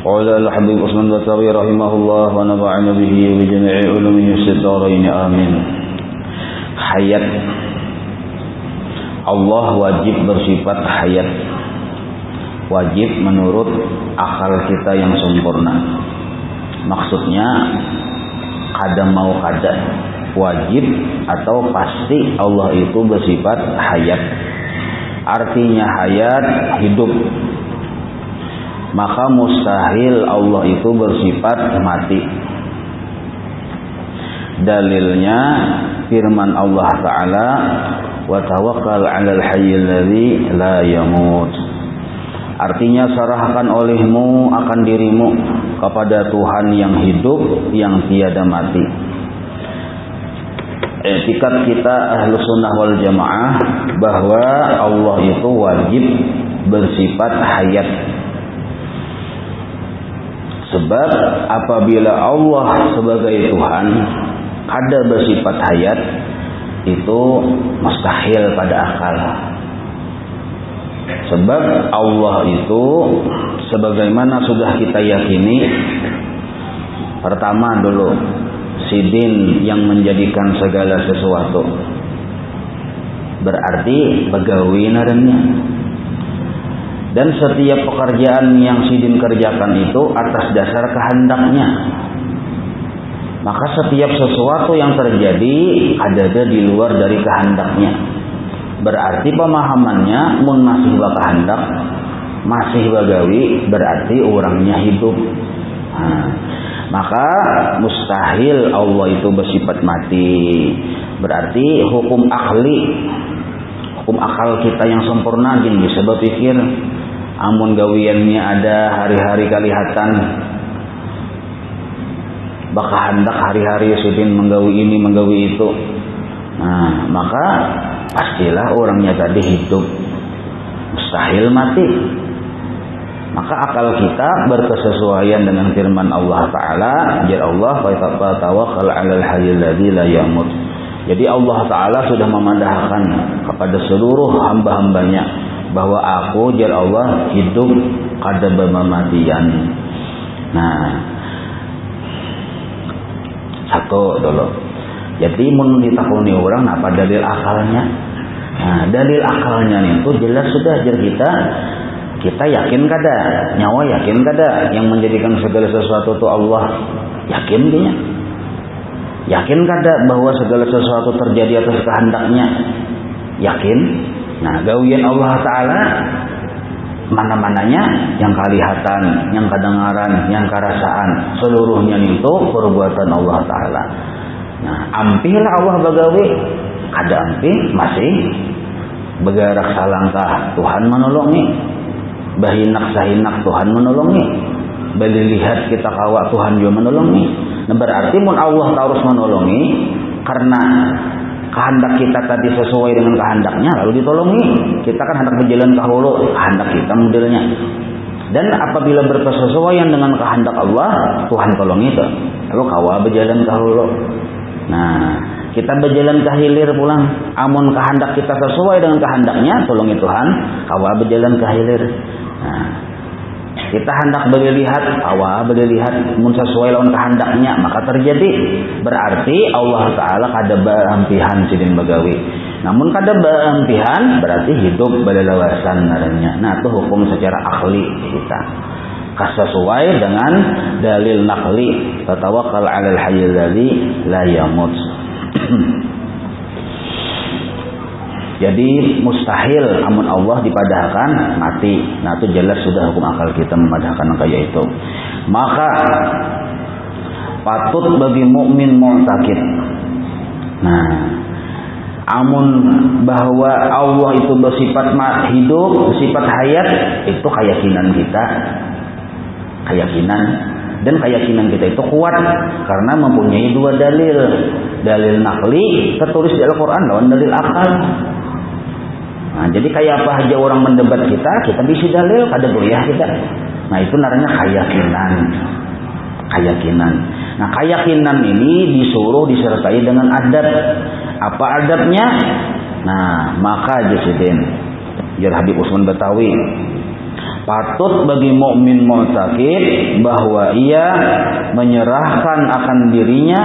وعلى الحبيب عثمان بطاوي رحمه الله ونفعنا به بجميع علومه في الدارين آمين. Hayat, Allah wajib bersifat hayat, wajib menurut akal kita yang sempurna. Maksudnya kada mau kada, wajib atau pasti Allah itu bersifat hayat. Artinya hayat, hidup. Maka mustahil Allah itu bersifat mati. Dalilnya firman Allah Ta'ala, wa tawakkal 'alal hayyil ladzi la yamut. Artinya serahkan olehmu akan dirimu kepada Tuhan yang hidup, yang tiada mati. Etikat kita Ahlus Sunnah wal Jamaah bahwa Allah itu wajib bersifat hayat. Sebab apabila Allah sebagai Tuhan ada bersifat hayat, itu mustahil pada akal. Sebab Allah itu sebagaimana sudah kita yakini, pertama dulu sidin yang menjadikan segala sesuatu, berarti begawi narennya. Dan setiap pekerjaan yang sidin kerjakan itu atas dasar kehendaknya. Maka setiap sesuatu yang terjadi ada di luar dari kehendaknya. Berarti pemahamannya mun masih kehendak, masih bagawi, berarti orangnya hidup. Maka mustahil Allah itu bersifat mati. Berarti hukum akal kita yang sempurna gini bisa berpikir, amun gawiannya ada hari-hari kalihatan, bakal hendak hari-hari sidin menggawi ini menggawi itu. Nah, maka pastilah orangnya tadi hidup, mustahil mati. Maka akal kita berkesesuaian dengan firman Allah Ta'ala, ya Allah fa tawakkal 'alal hayyil ladzi la yamut. Jadi Allah Ta'ala sudah memandahkan kepada seluruh hamba-hambanya bahwa aku, jar Allah, hidup kada bermamatian. Nah, satu dulu. Jadi mun ditakuni orang apa dalil akalnya? Nah, dalil akalnya itu jelas sudah jar kita yakin kada, nyawa yakin kada yang menjadikan segala sesuatu itu Allah, yakin dia. Yakin kada bahwa segala sesuatu terjadi atas kehendaknya? Yakin. Nah, gawian Allah Ta'ala mana-mananya, yang kalihatan, yang kadengaran, yang karasaan, seluruhnya itu perbuatan Allah Ta'ala. Nah, ampihlah Allah bagawi, ada ampih masih begarak salangkah Tuhan menolongi, bahinak sahinak Tuhan menolongi, beli lihat kita kawa Tuhan juga menolongi. Nah, berarti mun Allah harus menolongi karena kehendak kita tadi sesuai dengan kehendaknya lalu ditolongi. Kita kan hendak berjalan ke hulu, kehendak kita modelnya. Dan apabila berkesesuaian dengan kehendak Allah, Tuhan tolong itu. Lalu kawa berjalan ke hulu. Nah, kita berjalan ke hilir pulang. Amun kehendak kita sesuai dengan kehendaknya, tolongi Tuhan, kawa berjalan ke hilir. Nah, kita hendak berlihat, kawa berlihat, mun sesuai lawan kehendaknya, maka terjadi. Berarti Allah Ta'ala kada beampihan sidin bagawi. Namun kada beampihan berarti hidup balalawasan naranya. Nah, itu hukum secara akli kita. Sesuai dengan dalil nakli, tawakkal 'alal hayyil ladzi la yamut. Jadi mustahil amun Allah dipadahkan mati. Nah, itu jelas sudah hukum akal kita memadahkan kayak itu. Maka patut bagi mukmin mu'taqid. Nah, amun bahwa Allah itu bersifat hidup, bersifat hayat, itu keyakinan kita. Dan keyakinan kita itu kuat karena mempunyai dua dalil. Dalil nakli tertulis di Al-Quran lawan dalil akal. Nah, jadi kayak apa aja orang mendebat kita bisa dalil, kada goyah kita. Nah, itu namanya keyakinan. Nah, keyakinan ini disuruh disertai dengan adab. Apa adabnya? Nah, maka Jasidin Jar Habib Usman Batawi Patut bagi mukmin mu'taqid bahwa ia menyerahkan akan dirinya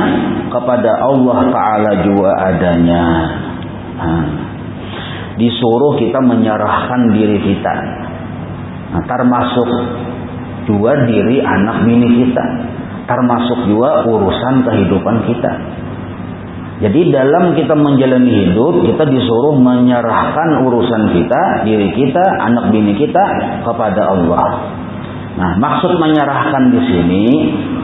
kepada Allah Ta'ala juga adanya. Disuruh kita menyerahkan diri kita. Termasuk juga diri anak bini kita. Termasuk juga urusan kehidupan kita. Jadi dalam kita menjalani hidup, kita disuruh menyerahkan urusan kita, diri kita, anak bini kita kepada Allah. Nah, maksud menyerahkan di sini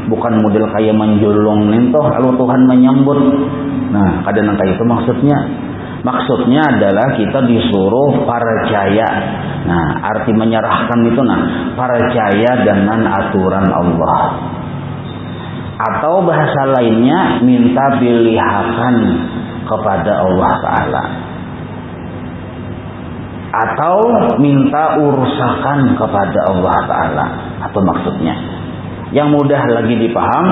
bukan model kayak menjulung nintoh lalu Tuhan menyambut. Nah, kadang kayak itu maksudnya. Maksudnya adalah kita disuruh percaya. Nah, arti menyerahkan itu percaya dengan aturan Allah. Atau bahasa lainnya minta pilihan kepada Allah Ta'ala. Atau minta urusakan kepada Allah Ta'ala. Apa maksudnya? Yang mudah lagi dipaham,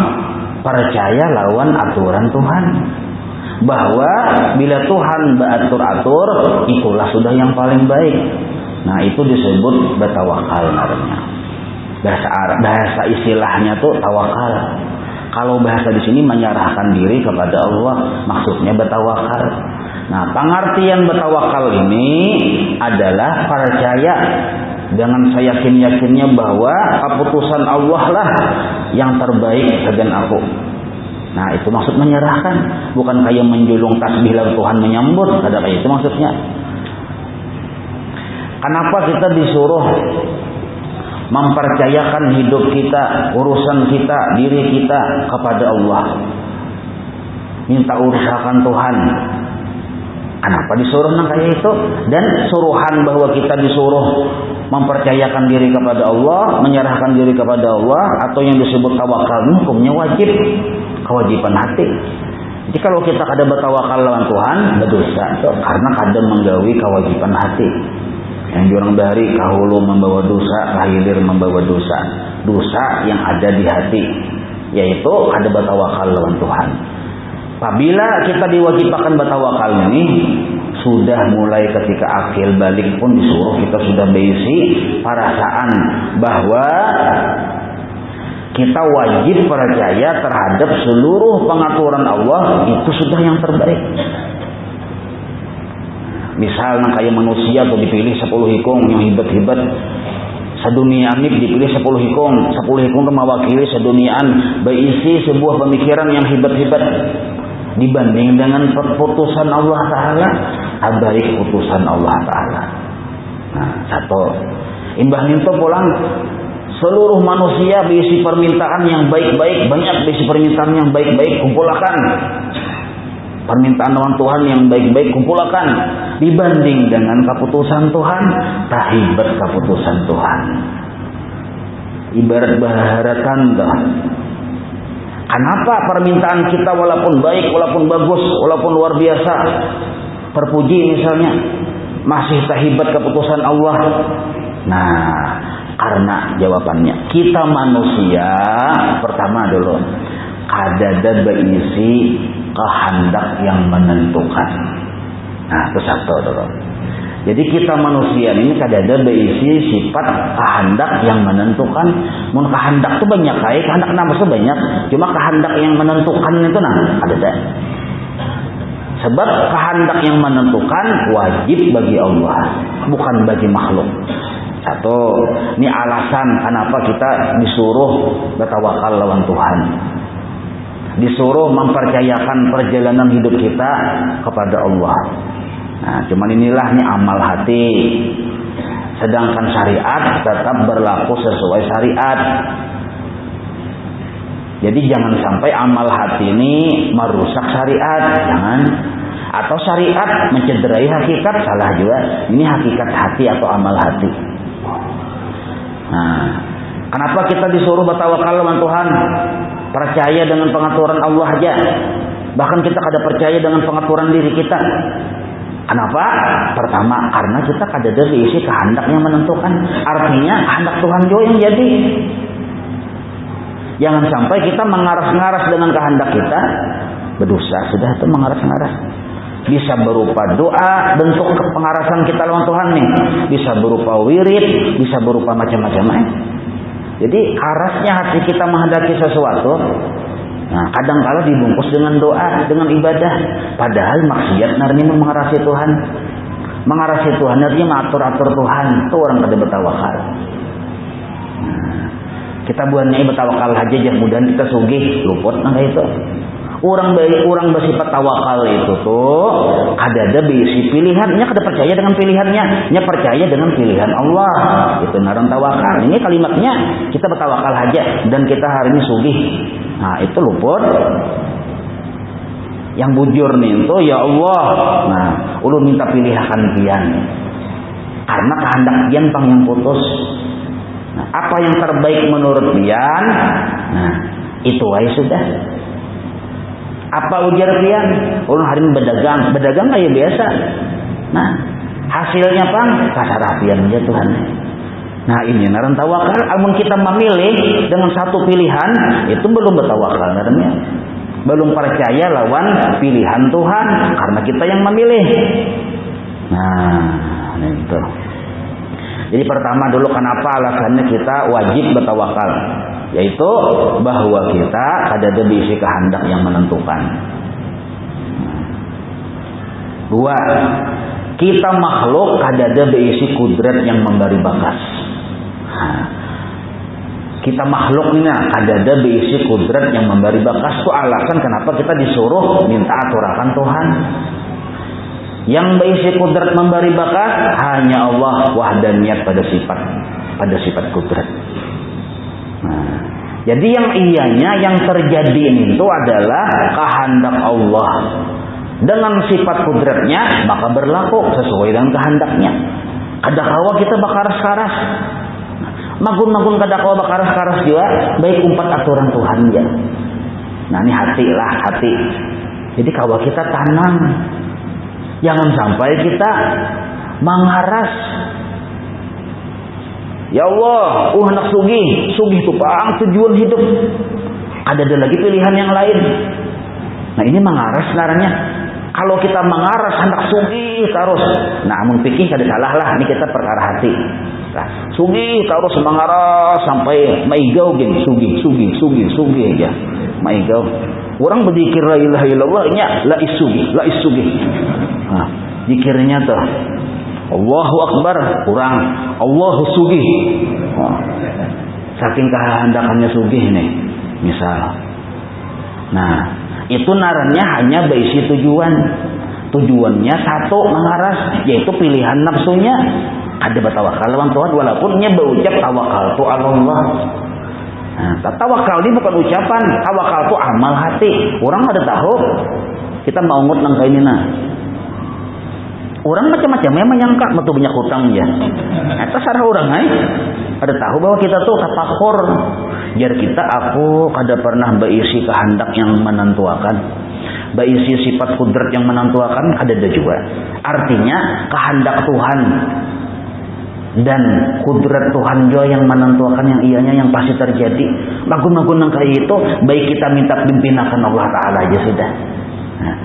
percaya lawan aturan Tuhan. Bahwa bila Tuhan beratur-atur, itulah sudah yang paling baik. Nah, itu disebut bertawakal namanya. Bahasa istilahnya tuh tawakal. Kalau bahasa di sini menyerahkan diri kepada Allah, maksudnya bertawakal. Nah, pengertian bertawakal ini adalah percaya dengan seyakin-yakinnya bahwa keputusan Allah lah yang terbaik bagi aku. Nah, itu maksud menyerahkan, bukan kayak menjulung tasbih lalu Tuhan menyambut, ada kayak itu maksudnya. Kenapa kita disuruh mempercayakan hidup kita, urusan kita, diri kita kepada Allah? Minta urusakan Tuhan. Kenapa disuruh kayak itu? Dan suruhan bahwa kita disuruh mempercayakan diri kepada Allah, menyerahkan diri kepada Allah, atau yang disebut tawakal, hukumnya wajib, kewajiban hati. Jadi kalau kita kada bertawakal lawan Tuhan, berdosa, karena kada menggawi kewajiban hati. Yang jurang dari kahulu membawa dosa, kahilir membawa dosa. Dosa yang ada di hati, yaitu ada bertawakal lawan Tuhan. Apabila kita diwajibkan bertawakal ini, sudah mulai ketika akil balik pun disuruh kita sudah berisi perasaan bahwa kita wajib percaya terhadap seluruh pengaturan Allah, itu sudah yang terbaik. Misal kayak manusia tuh dipilih 10 hikung yang hebat-hebat. Sedunia ini dipilih 10 hikung. 10 hikung itu mewakili seduniaan, berisi sebuah pemikiran yang hebat-hebat. Dibanding dengan keputusan Allah Ta'ala, baik putusan Allah Ta'ala. Nah, satu. Imbah itu pulang, seluruh manusia berisi permintaan yang baik-baik, banyak berisi permintaan yang baik-baik, kumpulkan. Permintaan lawan Tuhan yang baik-baik kumpulkan, dibanding dengan keputusan Tuhan, tak hebat keputusan Tuhan. Ibarat baharatan dah. Kenapa permintaan kita walaupun baik, walaupun bagus, walaupun luar biasa, terpuji misalnya, masih tak hebat keputusan Allah? Nah, karena jawabannya kita manusia pertama dulu kadada berisi kehendak yang menentukan. Nah, itu satu dulu. Jadi kita manusia ini kadada berisi sifat kehendak yang menentukan. Mun kehendak itu banyak kayak kehendak nafsu banyak, cuma kehendak yang menentukan itu ada. Sebab kehendak yang menentukan wajib bagi Allah, bukan bagi makhluk. Satu, ini alasan kenapa kita disuruh bertawakal lawan Tuhan. Disuruh mempercayakan perjalanan hidup kita kepada Allah. Nah, cuman inilah nih amal hati. Sedangkan syariat tetap berlaku sesuai syariat. Jadi jangan sampai amal hati ini merusak syariat, jangan. Atau syariat mencederai hakikat, salah juga. Ini hakikat hati atau amal hati. Nah, kenapa kita disuruh bertawakal lawan Tuhan? Percaya dengan pengaturan Allah aja. Bahkan kita kada percaya dengan pengaturan diri kita. Kenapa? Pertama, karena kita kada ada diisi kehendak yang menentukan. Artinya kehendak Tuhan juga yang jadi. Jangan sampai kita mengaras-ngaras dengan kehendak kita, berdosa. Sudah itu mengaras-ngaras. Bisa berupa doa, bentuk pengarasan kita lawan Tuhan nih. Bisa berupa wirid, bisa berupa macam-macam. Jadi kerasnya hati kita menghadapi sesuatu. Nah, kadang-kala dibungkus dengan doa, dengan ibadah. Padahal maksiat narnya mengarasi Tuhan. Mengarasi Tuhan artinya mengatur-atur Tuhan. Itu orang kada bertawakal. Nah, kita buatnya bertawakal aja, mudah-mudahan kita sugih, luput nah itu. Orang bersifat tawakal itu tuh ada berisi pilihannya, kada percaya dengan pilihannya, nya percaya dengan pilihan Allah. Itu naran tawakal. Ini kalimatnya kita bertawakal aja dan kita hari ini sugih. Nah, itu luput. Yang bujur nih itu ya Allah. Nah, ulun minta pilihan pian. Karena kehendak pian pang yang putus. Nah, apa yang terbaik menurut pian? Nah, itu aja sudah. Apa ujar pian? Ulun hari ini berdagang kayak biasa. Nah, hasilnya pang kasarah pian aja Tuhan. Nah, ini naran tawakal. Amun kita memilih dengan satu pilihan, itu belum bertawakal narannya. Belum percaya lawan pilihan Tuhan karena kita yang memilih. Nah, itu. Jadi pertama dulu kenapa alasannya kita wajib bertawakal, yaitu bahwa kita ada bisi kehendak yang menentukan. Dua, kita makhluk ada bisi kudrat yang memberi bakas. Kita makhluknya ada bisi kudrat yang memberi bakas. Itu alasan kenapa kita disuruh minta aturakan Tuhan. Yang berisi kudrat memberi bakas hanya Allah wahdaniyat pada sifat kudrat. Nah, jadi yang ianya yang terjadi itu adalah kehendak Allah. Dengan sifat kudratnya maka berlaku sesuai dengan kehendaknya. Kadakawa kita bakaras-karas. Magun-magun kadakawa bakaras-karas juga baik umpat aturan Tuhan ya. Nah, ini hati. Jadi kawa kita tanam. Jangan sampai kita mengaras. Ya Allah, hendak sugih itu pang tujuan hidup. Ada lagi pilihan yang lain. Nah, ini mengaras naranya. Kalau kita mengaras hendak sugih terus. Nah, amun pikir kada salah lah, ini kita perkara hati. Nah, sugih terus mengaras sampai maigau gini, sugih aja. Maigau. Orang berzikir la ilaha illallah nya la isugi. Nah, zikirnya tuh Allahu Akbar kurang, Allahu sugih. Nah, saking kehendakannya sugih nih, misal. Nah, itu narannya hanya berisi tujuan. Tujuannya satu mengaras, yaitu pilihan nafsunya. Ada bertawakal lawan Tuhan walaupun nya berucap tawakal tu Allah. Nah, tawakal ini bukan ucapan, tawakal itu amal hati. Orang ada tahu kita mau ngut nang kaini nah. Orang macam-macam yang menyangka betul banyak hutang ya. Eta sarah orang ada tahu bahwa kita tuh tafakur. Jar kita aku kada pernah berisi kehendak yang menentukan. Berisi sifat kudrat yang menentukan ada juga. Artinya kehendak Tuhan dan kudrat Tuhan juga yang menentukan yang ianya yang pasti terjadi. Magun-magun nang kayak itu baik kita minta pimpinakan Allah Ta'ala aja sudah. Nah,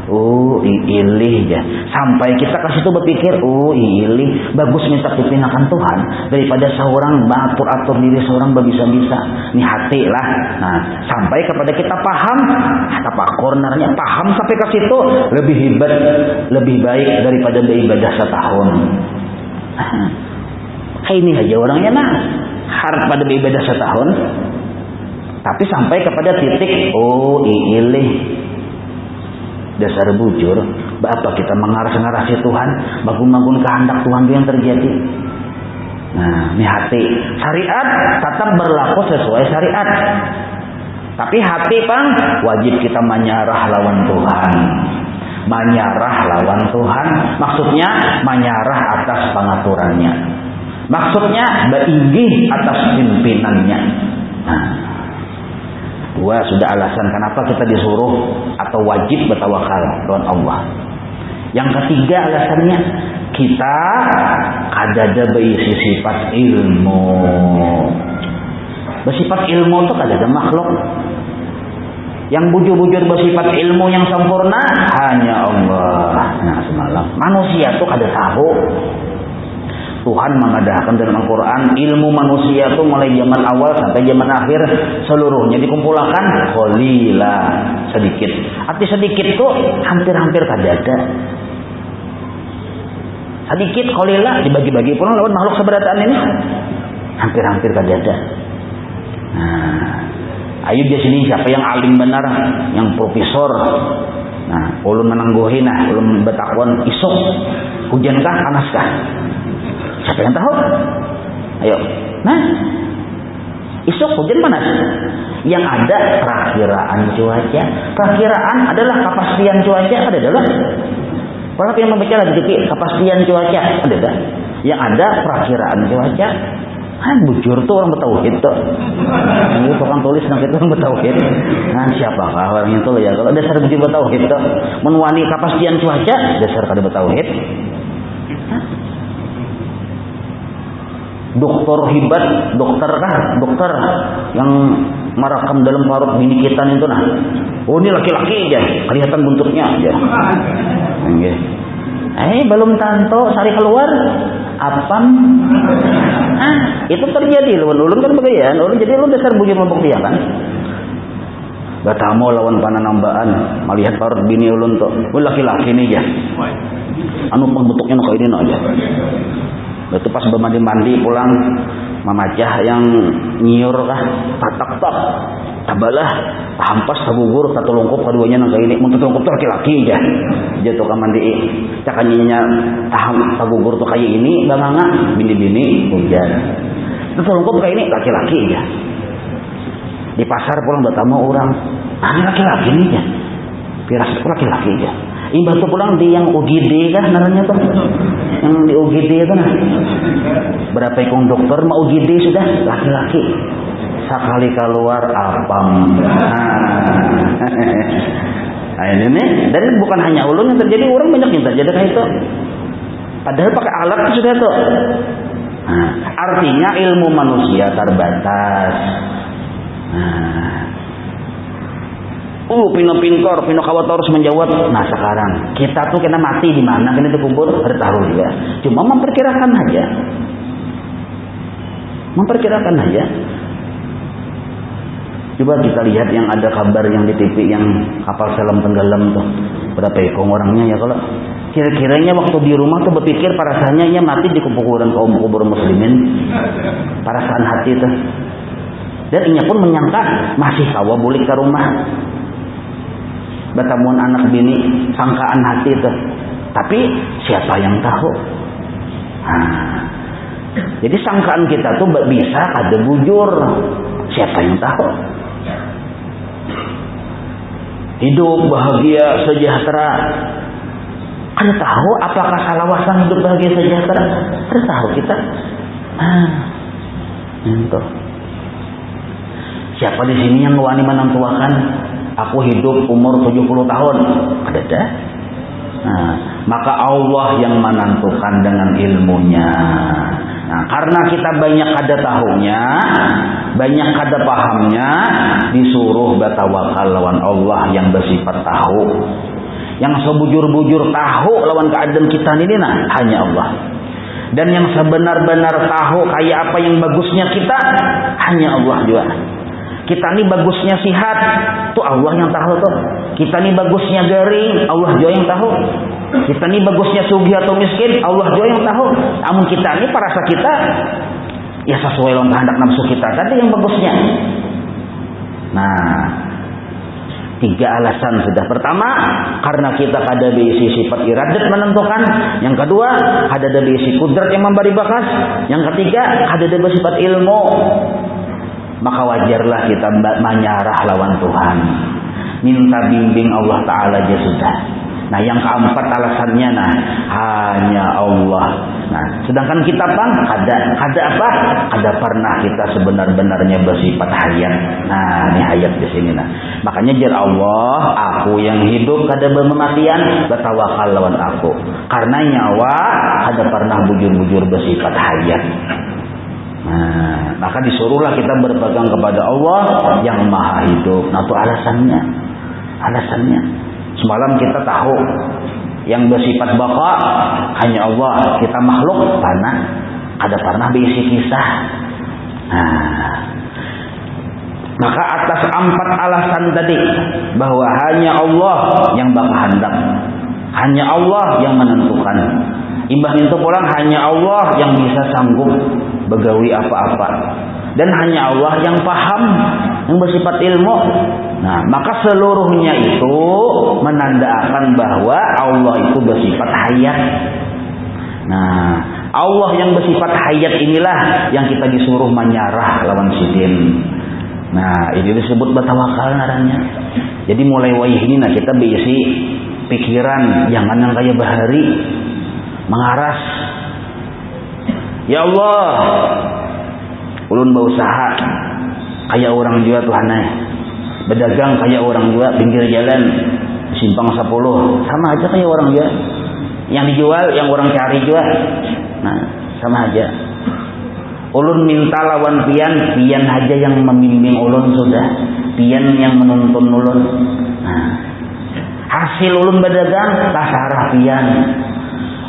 ilih ya. Sampai kita ke situ berpikir, ilih bagus minta pimpinakan Tuhan daripada seorang atur diri seorang berbisa-bisa. Ini hati lah. Nah, sampai kepada kita paham, apa kornernya paham sampai ke situ lebih hebat, lebih baik daripada beribadah setahun. Ini aja orangnya harap pada beribadah setahun, tapi sampai kepada titik ilih dasar bujur. Apa kita mengaras-ngarasi Tuhan, magun-magun kehendak Tuhan itu yang terjadi. Nah, ini hati. Syariat tetap berlaku sesuai syariat, tapi hati pang wajib kita menyerah lawan Tuhan. Menyerah lawan Tuhan maksudnya menyerah atas pengaturannya. Maksudnya beringgih atas pimpinannya. Nah, dua sudah alasan kenapa kita disuruh atau wajib bertawakal lawan Allah. Yang ketiga alasannya kita ada berisi sifat ilmu. Bersifat ilmu itu ada makhluk. Yang bujur-bujur bersifat ilmu yang sempurna hanya Allah. Nah, semalam manusia tuh kada tahu. Tuhan mengadahkan dalam Al-Quran ilmu manusia tuh mulai zaman awal sampai zaman akhir seluruhnya dikumpulkan qalila, sedikit. Arti sedikit tuh hampir-hampir kada ada. Sedikit qalila dibagi-bagi pun lawan makhluk seberataan ini hampir-hampir kada ada. Nah, ayo dia sini siapa yang alim benar, yang profesor. Nah, ulun menangguhi nah, ulun betakon isuk hujankah panaskah? Siapa yang tahu? Ayo. Nah, isuk hujan panas. Yang ada perakiraan cuaca. Perakiraan adalah kepastian cuaca. Ada. Para yang membaca lagi kepastian cuaca. Ada. Yang ada perakiraan cuaca. Bujur tuh orang bertauhid tuh. Ini tukang tulis nak itu orang bertauhid. Nah, siapakah orang itu ya? Kalau dasar bujur bertauhid tuh, menwani kepastian cuaca, dasar kada bertauhid. Dokter hebat, dokter yang merekam dalam parut bini kita itu nah. Oh, ini laki-laki aja, kelihatan bentuknya aja. Nggih. Belum tanto sari keluar apam. Itu terjadi ulun kan begian. Ulun jadi ulun dasar bujur membuktikan kan. Batamo lawan pananambaan melihat parut bini ulun tuh. Oh, laki-laki nih ya. Anu pembentuknya kayak ini aja. Itu pas bermandi-mandi pulang mamacah yang nyiur kah tak tabalah hampas tagugur tatulungkup keduanya nang kayak ini mun tatulungkup tuh laki-laki aja jatuh ka mandi cakanyinya tagugur tuh kayak ini banganga bini-bini hujan tatulungkup kayak ini laki-laki aja di pasar pulang bertamu orang ini laki-laki nih ya piras itu laki-laki aja imbah tuh pulang di yang UGD kan naranya tuh yang di UGD itu nah berapa ikon dokter mau UGD sudah laki-laki sekali keluar apam. Nah ini nih dan bukan hanya ulun yang terjadi orang banyak yang terjadi kayak itu padahal pakai alat sudah tuh. Artinya ilmu manusia terbatas. Pino kawator harus menjawab. Nah sekarang kita tuh kena mati di mana? Kena dikubur tahu juga. Cuma memperkirakan aja. Coba kita lihat yang ada kabar yang di TV yang kapal selam tenggelam tuh. Berapa ekor orangnya ya kalau kira-kiranya waktu di rumah tuh berpikir perasaannya ya mati di kuburan kaum kubur muslimin. Perasaan hati tuh. Dan inya pun menyangka masih kawa bulik ke rumah. Batamun anak bini sangkaan hati itu. Tapi siapa yang tahu? Jadi sangkaan kita tuh bisa ada bujur. Siapa yang tahu? Hidup bahagia sejahtera. Ada tahu apakah salawasan hidup bahagia sejahtera? Ada tahu kita? Itu. Siapa di sini yang wani menentukan? Aku hidup umur 70 tahun. Ada. Maka Allah yang menentukan dengan ilmunya. Nah, karena kita banyak kada tahunya, banyak kada pahamnya, disuruh bertawakal lawan Allah yang bersifat tahu. Yang sebujur-bujur tahu lawan keadaan kita ini hanya Allah. Dan yang sebenar-benar tahu kayak apa yang bagusnya kita hanya Allah juga. Kita ini bagusnya sihat, tuh Allah yang tahu tuh. Kita ini bagusnya garing, Allah juga yang tahu. Kita ini bagusnya sugih atau miskin, Allah juga yang tahu. Namun kita ini perasa kita ya sesuai dengan kehendak nafsu kita tadi yang bagusnya. Nah, 3 alasan sudah. Pertama, karena kita kada diisi sifat iradat menentukan. Yang kedua, kada diisi kudrat yang memberi bakas. Yang ketiga, kada diisi sifat ilmu. Maka wajarlah kita menyarah lawan Tuhan, minta bimbing Allah Ta'ala aja sudah. Nah yang keempat alasannya hanya Allah. Nah sedangkan kita kada apa? Kada pernah kita sebenar-benarnya bersifat hayat. Nah ini hayat di sini makanya jar Allah, aku yang hidup kada bermematian, bertawakal lawan aku. Karena nyawa kada pernah bujur-bujur bersifat hayat. Maka disuruhlah kita berpegang kepada Allah yang maha hidup. Nah itu alasannya. Semalam kita tahu yang bersifat baqa hanya Allah. Kita makhluk pernah berisi kisah. Maka atas 4 alasan tadi, bahwa hanya Allah yang berkehendak, hanya Allah yang menentukan, imbah itu pulang hanya Allah yang bisa sanggup begawi apa-apa, dan hanya Allah yang paham, yang bersifat ilmu. Nah, maka seluruhnya itu menandakan bahwa Allah itu bersifat hayat. Nah, Allah yang bersifat hayat inilah yang kita disuruh menyarah lawan sidin. Nah, ini disebut bertawakal ngarannya. Jadi mulai wayah ini kita berisi pikiran jangan yang kayak bahari mengaras. Ya Allah, ulun berusaha kayak orang juga Tuhannya, berdagang kayak orang juga pinggir jalan simpang 10, sama aja kayak orang juga. Yang dijual yang orang cari juga, nah sama aja. Ulun minta lawan pian aja yang membimbing ulun sudah, pian yang menuntun ulun. Nah, hasil ulun berdagang tasarah pian.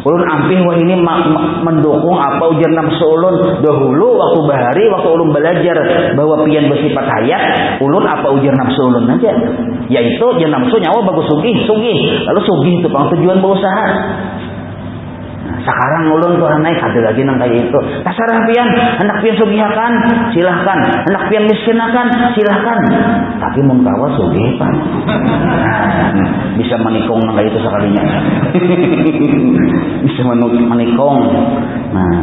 Ulun ampih wah ini mendukung apa ujar nafsu ulun. Dahulu waktu bahari, waktu ulun belajar bahwa pian bersifat hayat, ulun apa ujar nafsu ulun aja. Yaitu ujar nafsu nyawa bagus sugih. Lalu sugih itu pang tujuan berusaha. Sekarang ulun tuh naik ada lagi nang kayak itu. Tasarah pian, hendak pian sugihakan, silahkan. Hendak pian miskinakan, silahkan. Tapi mun kawa sugih pan. Bisa menikung nang kayak itu sekalinya. Bisa menikung. Nah,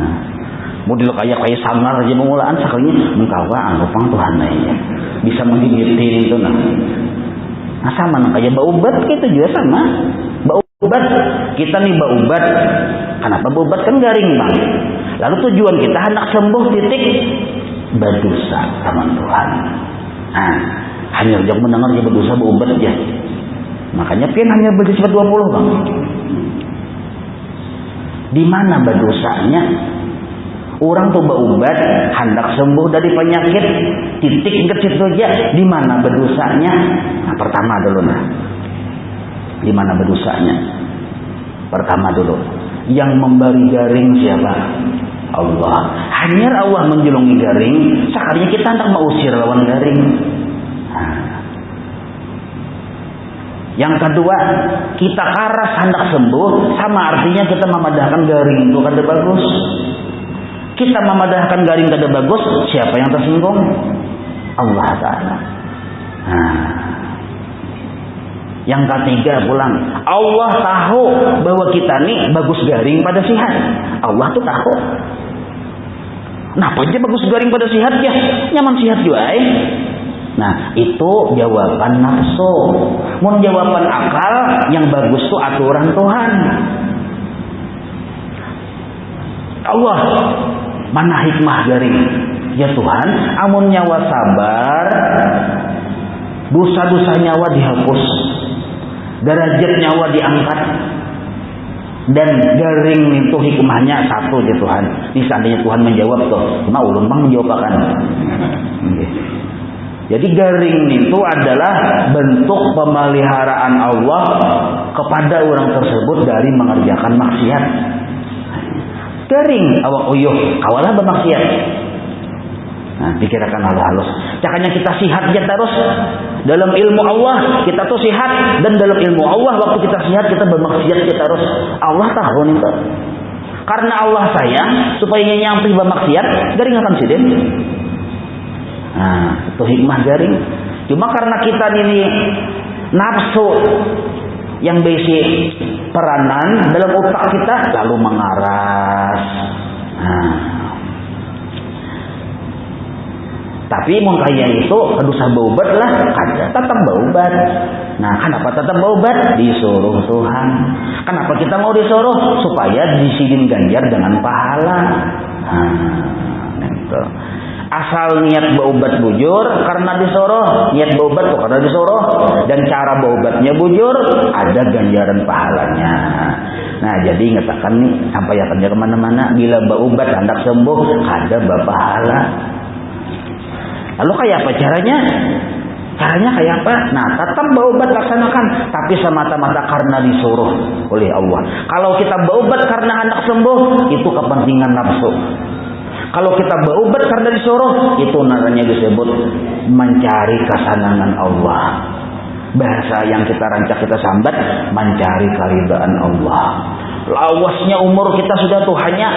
model kayak sangar aja pengulaan sekalinya mun kawa anggapang Tuhan ya. Bisa menghibitin itu nah. Nah sama nang kayak baubat gitu juga sama. Baubat, kita nih baubat. Kenapa baubat kan garing bang? Lalu tujuan kita hendak sembuh titik berdosa sama Tuhan. Nah, hanya jangan mendengar dia berdosa baubat aja. Makanya pian hanya bersifat 20 bang. Di mana berdosanya? Orang tuh baubat hendak sembuh dari penyakit titik ke situ aja. Di mana berdosanya? Nah, pertama dulu nah. Di mana berdosanya? Pertama dulu, yang memberi garing siapa? Allah. Hanya Allah menjulungi garing, sekalinya kita hendak mengusir lawan garing. Nah. Yang kedua, kita karas hendak sembuh, sama artinya kita memadahkan garing itu kada bagus. Kita memadahkan garing kada bagus, siapa yang tersinggung? Allah Ta'ala. Nah. Yang ketiga pulang, Allah tahu bahwa kita nih bagus garing pada sihat. Allah tuh tahu. Nah, apa aja bagus garing pada sihat ya? Nyaman sihat juga Nah, itu jawaban nafsu. Mun jawaban akal yang bagus tuh aturan Tuhan. Allah, mana hikmah garing? Ya Tuhan, amun nyawa sabar, dosa-dosa nyawa dihapus. Derajat nyawa diangkat, dan garing itu hikmahnya satu ya Tuhan. Ini seandainya Tuhan menjawab tuh, cuma ulun bang menjawabkan. Jadi garing itu adalah bentuk pemeliharaan Allah kepada orang tersebut dari mengerjakan maksiat. Garing awak uyuh kawalah bermaksiat. Nah, dikirakan halus-halus. Cakanya kita sihat aja terus. Dalam ilmu Allah kita tuh sihat, dan dalam ilmu Allah waktu kita sihat kita bermaksiat kita terus. Allah tahu nih tuh. Karena Allah sayang supaya nyampe bermaksiat, garing akan sidin. Nah, itu hikmah garing. Cuma karena kita ini nafsu yang basic peranan dalam otak kita lalu mengaras. Nah, tapi mun kaya itu dosa baubat lah, kada tetap baubat. Nah, kenapa tetap baubat? Disuruh Tuhan. Kenapa kita mau disuruh? Supaya disidin ganjar dengan pahala. Nah, itu. Asal niat baubat bujur karena disuruh, niat baubat tuh karena disuruh, dan cara baubatnya bujur, ada ganjaran pahalanya. Nah, jadi ngatakan nih sampai ya kerja kemana-mana, bila baubat hendak sembuh, ada pahala. Lalu kayak apa caranya? Caranya kayak apa? Nah, tetap berobat laksanakan, tapi semata-mata karena disuruh oleh Allah. Kalau kita berobat karena hendak sembuh, itu kepentingan nafsu. Kalau kita berobat karena disuruh, itu namanya disebut mencari kesenangan Allah. Bahasa yang kita rancak, kita sambat, mencari keridhaan Allah. Lawasnya umur kita sudah tuh hanya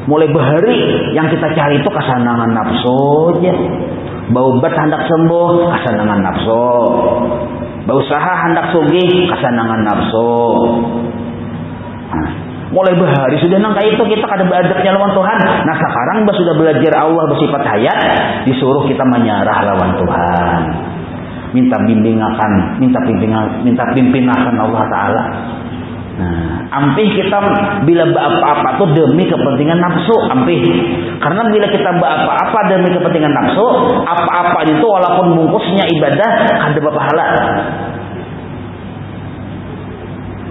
mulai bahari, yang kita cari itu kesenangan nafsu aja. Berobat hendak sembuh, kesenangan nafsu. Berusaha hendak sugih, kesenangan nafsu. Nah, mulai bahari sudah nangka itu kita kada beradabnya lawan Tuhan. Nah sekarang sudah belajar Allah bersifat hayat, disuruh kita menyerah lawan Tuhan. Minta bimbingan, minta pimpinan Allah Ta'ala. Nah, ampih kita bila apa-apa tuh demi kepentingan nafsu, ampih. Karena bila kita apa-apa demi kepentingan nafsu, apa-apa itu walaupun bungkusnya ibadah ada pahala.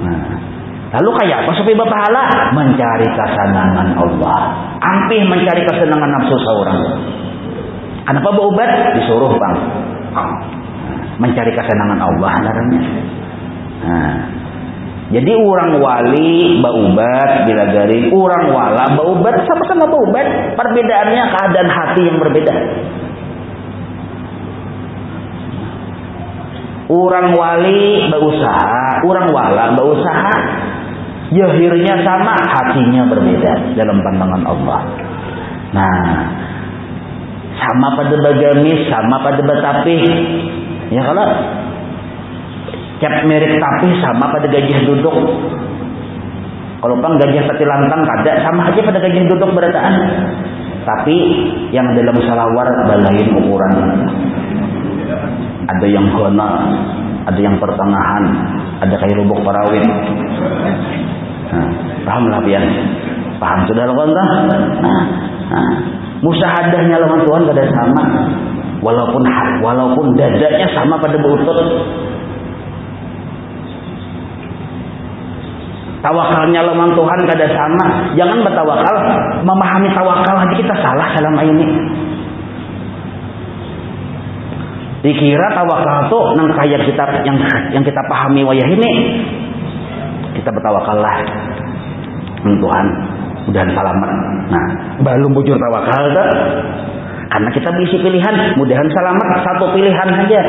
Nah, lalu kayak apa supaya berpahala? Mencari kesenangan Allah. Ampih mencari kesenangan nafsu seorang. Kenapa berobat? Disuruh bang. Mencari kesenangan Allah namanya. Nah, jadi orang wali berobat bila garing, orang wala berobat, sama-sama berobat. Perbedaannya keadaan hati yang berbeda. Orang wali berusaha, orang wala berusaha, zahirnya sama, hatinya berbeda dalam pandangan Allah. Nah, sama pada bagamis, sama pada batapih. Ya kalau cap merek tapi sama pada gajah duduk. Kalau bang gajah pati lantang kada, sama aja pada gajah duduk berataan. Tapi yang dalam salawar balain ukuran. Ada yang kona, ada yang pertengahan, ada kayak lubuk parawit. Nah, paham lah pian? Paham sudah lo kan? Musahadahnya lawan Tuhan kada sama. Walaupun dadanya sama pada berutut. Tawakalnya lawan Tuhan kada sama. Jangan bertawakal, memahami tawakal aja kita salah selama ini. Dikira tawakal tuh nang kayak kita yang kita pahami wayah ini. Kita bertawakal lah. Tuhan, mudahan selamat. Nah, belum bujur tawakal tuh. Karena kita bisi pilihan, mudahan selamat satu pilihan saja.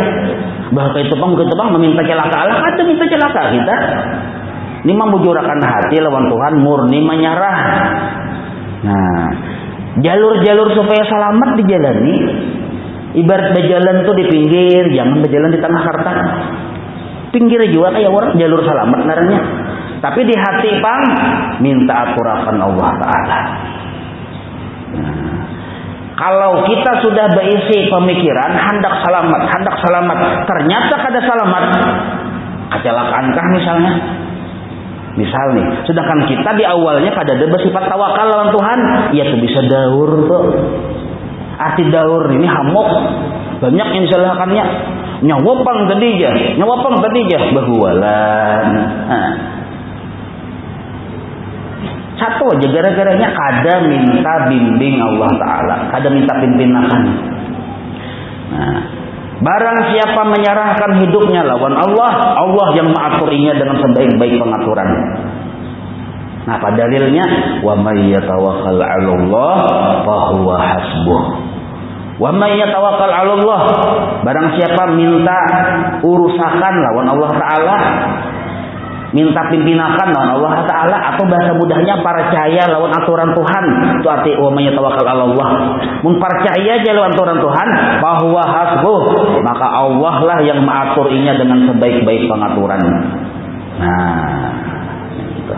Bahwa itu bang meminta celaka Allah, ada minta celaka kita. Ini membujurakan hati lawan Tuhan, murni menyerah. Nah, jalur-jalur supaya selamat dijalani. Ibarat berjalan tuh di pinggir, jangan berjalan di tengah karta. Pinggir juga kayak orang jalur selamat naranya. Tapi di hati pang minta aturakan Allah Ta'ala. Nah, kalau kita sudah berisi pemikiran hendak selamat, ternyata kada selamat, kecelakaankah misalnya? Misal nih, sedangkan kita di awalnya kada ada bersifat tawakal lawan Tuhan, ya tuh bisa daur tuh. Arti daur ini hamuk, banyak yang disalahkannya. Nyawapang tadi aja, bahualan. Nah. Satu aja gara-garanya kada minta bimbing Allah Ta'ala, kada minta pimpinan. Nah, barang siapa menyerahkan hidupnya lawan Allah, Allah yang mengaturinya dengan sebaik-baik pengaturan. Nah, pada dalilnya wa may yatawakkal 'alallah fa huwa hasbuh. Wa may yatawakkal 'alallah, barang siapa minta urusakan lawan Allah Ta'ala, minta pimpinakan lawan Allah Ta'ala, atau bahasa mudahnya percaya lawan aturan Tuhan. Itu arti wa may yatawakkal 'alallah. Mun percaya aja lawan aturan Tuhan, bahwa hasbuh, maka Allah lah yang mengaturinya dengan sebaik-baik pengaturan. Nah, gitu.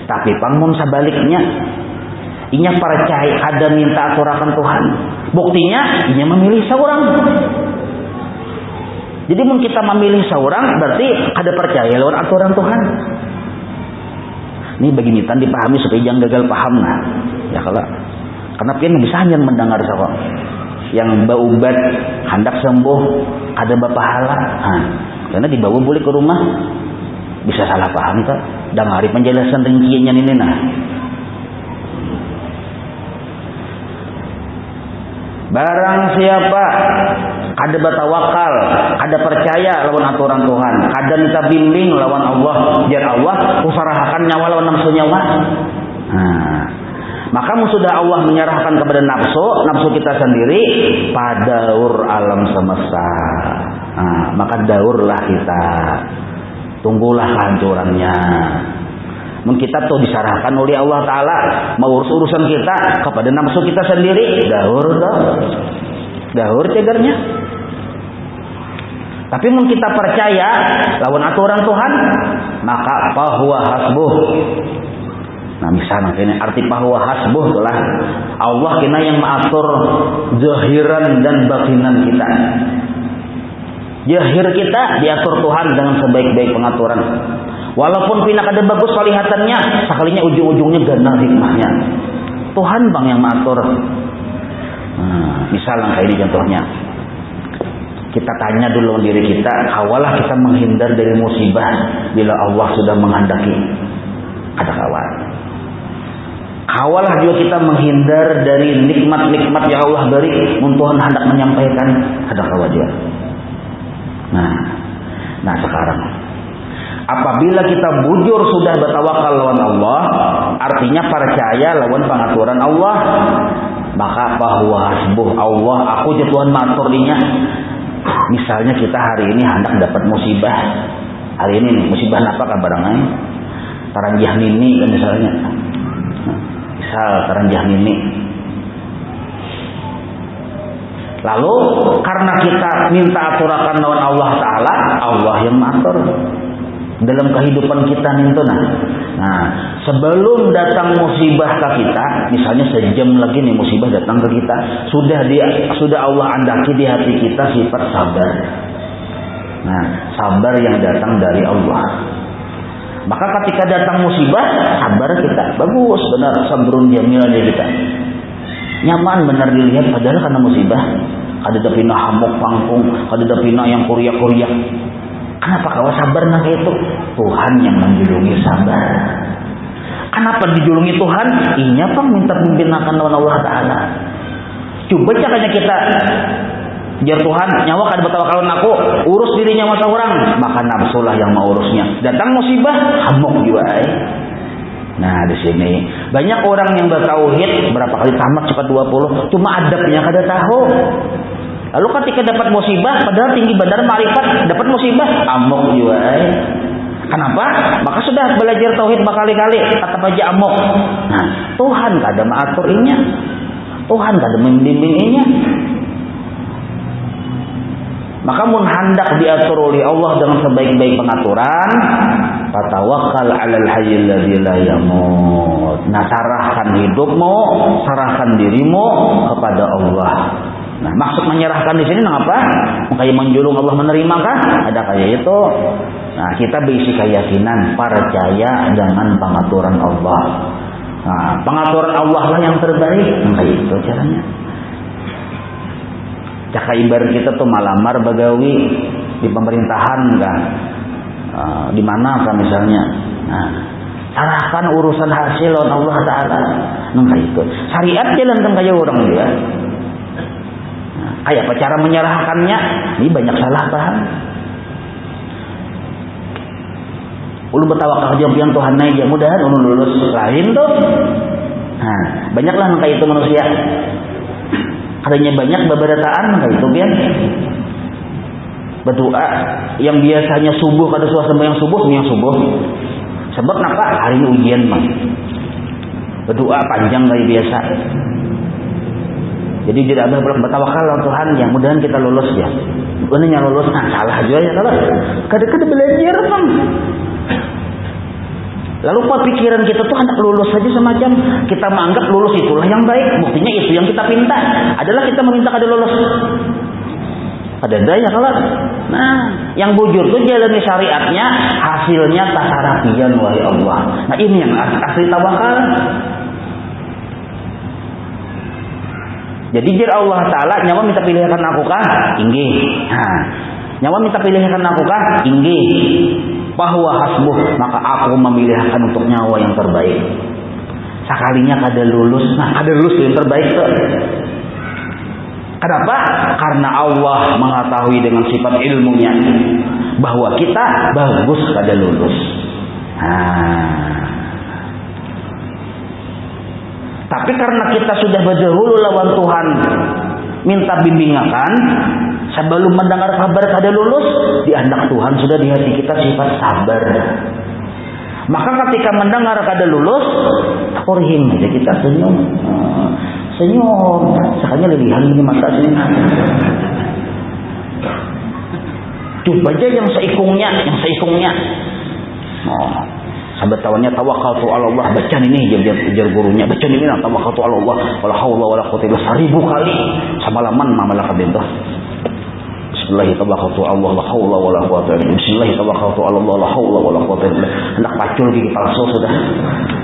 Tapi pangmun sebaliknya, inya percaya ada minta aturakan Tuhan. Buktinya inya memilih seorang. Jadi mun kita memilih seorang berarti ada percaya lawan aturan Tuhan. Ini bagi mitan dipahami supaya jangan gagal paham nah. Ya kalau karena pian bisa hanya mendengar sahabat yang berobat hendak sembuh ada pahala. Nah, karena dibawa boleh ke rumah bisa salah paham tak? Dangari penjelasan rinciannya ini nah. Barang siapa kada bertawakal, kada percaya lawan aturan Tuhan, kada minta bimbing lawan Allah, jar Allah usarahakan nyawa lawan nafsu nyawa. Maka sudah Allah menyerahkan kepada nafsu kita sendiri pada alam semesta. Maka daurlah kita, tunggulah kehancurannya. Kita tuh diserahkan oleh Allah Ta'ala mau urusan kita kepada nafsu kita sendiri, daur cegarnya. Tapi kita percaya lawan aturan Tuhan, maka fahuwa hasbuh. Nah misalnya ini arti fahuwa hasbuh itulah Allah kena yang mengatur zahiran dan batinan kita. Zahir kita diatur Tuhan dengan sebaik-baik pengaturan. Walaupun pina kada bagus kelihatannya, sekalinya ujung-ujungnya gana hikmahnya. Tuhan bang yang mengatur. Misalnya kayak ini contohnya. Kita tanya dulu diri kita, kawalah kita menghindar dari musibah bila Allah sudah menghendaki. Ada kawan. Kawalah juga kita menghindar dari nikmat-nikmat yang Allah beri, Tuhan hendak menyampaikan. Ada kawan dia. Nah sekarang apabila kita bujur sudah bertawakal lawan Allah, artinya percaya lawan pengaturan Allah, maka bahwa hasbuh Allah, aku je Tuhan matur dinya. Misalnya kita hari ini hendak dapat musibah, hari ini nih, musibah apa kabarangnya? Taranjah nini kan misalnya, misal taranjah nini. Lalu karena kita minta aturakan lawan Allah Ta'ala, Allah yang mengatur dalam kehidupan kita nih. Nah, sebelum datang musibah ke kita, misalnya sejam lagi nih musibah datang ke kita, sudah Allah andaki di hati kita sifat sabar. Nah, sabar yang datang dari Allah. Maka ketika datang musibah, sabar kita bagus, benar, sabrun jamil aja kita. Nyaman benar dilihat padahal karena musibah. Ada dapina hamuk pangkung, ada dapina yang kuriak-kuriak. Kenapa kau sabar nak itu? Tuhan yang menjulungi sabar. Kenapa dijulungi Tuhan? Inya pang minta pimpinakan lawan Allah Ta'ala. Coba caranya kita jar Tuhan, nyawa kada bertawakal aku, urus dirinya masa orang, maka nafsulah yang mau urusnya. Datang musibah, hamuk juga. Nah di sini banyak orang yang bertauhid berapa kali tamat cepat 20, cuma adabnya kada tahu. Lalu ketika dapat musibah, padahal tinggi bandar marifat, dapat musibah, amok juga. Kenapa? Maka sudah belajar tauhid berkali-kali, kata aja amok. Nah, Tuhan kada mengaturinya, Tuhan kada membimbinginya. Maka mun hendak diatur oleh Allah dengan sebaik-baik pengaturan, fatawakkal 'alal hayyil ladzi la yamut. Nah, sarahkan hidupmu, serahkan dirimu kepada Allah. Nah, maksud menyerahkan di sini apa? Kayak menjulung Allah menerima kah? Ada kayak itu. Nah, kita berisi keyakinan, percaya dengan pengaturan Allah. Nah, pengaturan Allah lah yang terbaik. Nah, kayak itu caranya. Caka ibarat kita tuh malamar bagawi di pemerintahan kan, di mana kan misalnya. Nah, sarahkan urusan hasil oleh Allah Ta'ala. Nah, kayak itu. Syariat jalan kan kayak orang dia. Kayak apa cara menyerahkannya? Ini banyak salah paham. Ulu bertawakal jawab Tuhan naik ya mudahan ulu lulus lain tuh. Nah, banyaklah kayak itu manusia. Adanya banyak beberataan kayak itu kan. Berdoa yang biasanya subuh kada suasana yang subuh. Sebab kenapa? Hari ini ujian mah. Berdoa panjang kayak biasa. Jadi tidak ada bertawakal Tuhan yang mudahan kita lulus ya. Benarnya lulus salah aja ya kalau kada belajar bang. Lalu pikiran kita tuh hendak lulus saja semacam kita menganggap lulus itulah yang baik. Buktinya itu yang kita pinta adalah kita meminta kada lulus. Ada daya kalau. Nah, yang bujur tuh jalani syariatnya, hasilnya tasarafian wahai Allah. Nah ini yang asli tawakal. Jadi jir Allah Ta'ala nyawa minta pilihkan aku kah? Inggih. Nah, nyawa minta pilihkan aku kah? Inggih. Bahwa hasbuh, maka aku memilihkan untuk nyawa yang terbaik. Sekalinya kada lulus, nah kada lulus yang terbaik tuh. Kenapa? Karena Allah mengetahui dengan sifat ilmunya bahwa kita bagus kada lulus. Tapi karena kita sudah berdahulu lawan Tuhan minta bimbingan, sebelum mendengar kabar kada lulus, diandak Tuhan sudah di hati kita sifat sabar. Maka ketika mendengar kada lulus, korhim aja kita senyum. Senyum, sekalinya lilihan ini masa senyum. Coba aja yang seikungnya. Sebetulnya tawakaltu ala Allah, bacaan ini jar gurunya, bacaan ini tawakaltu ala Allah, wala haula wala quwwata illa billah 1000 kali samalaman mamalakat itu. Bismillah tawakaltu ala Allah, la haula wala quwwata illa billah. Bismillah tawakaltu ala Allah, la haula wala quwwata illa billah. Hendak pacul gigi palsu sudah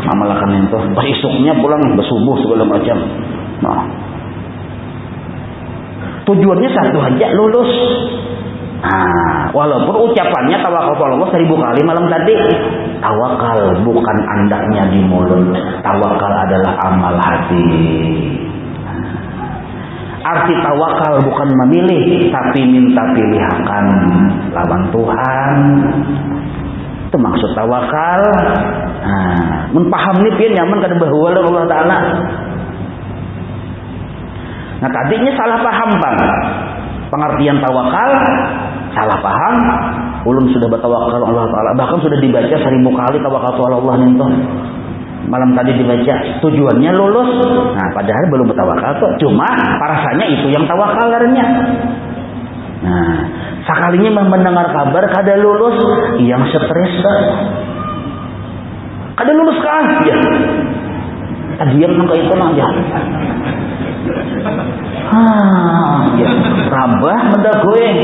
mamalakan itu. Pas isuknya pulang bersubuh segala macam. Nah, tujuannya satu aja, lulus. Walaupun ucapannya tawakaltu ala Allah 1000 kali malam tadi, tawakal bukan andaknya di mulut, tawakal adalah amal hati. Arti tawakal bukan memilih, tapi minta pilihakan lawan Tuhan. Itu maksud tawakal. Mun paham nih pian nyaman kada bahwa Allah Taala. Nah, tadinya salah paham Bang. Pengertian tawakal salah paham. Ulun sudah bertawakal Allah Taala, bahkan sudah dibaca 1000 kali tawakal Allah nih. Malam tadi dibaca, tujuannya lulus. Nah, padahal belum bertawakal tuh. Cuma rasanya itu yang tawakalarnya. Nah, sekalinya mendengar kabar kada lulus, yang stres dah. Kada lulus kan? Ya. Diam nang itu aja. Ya, rabah mendagoeng.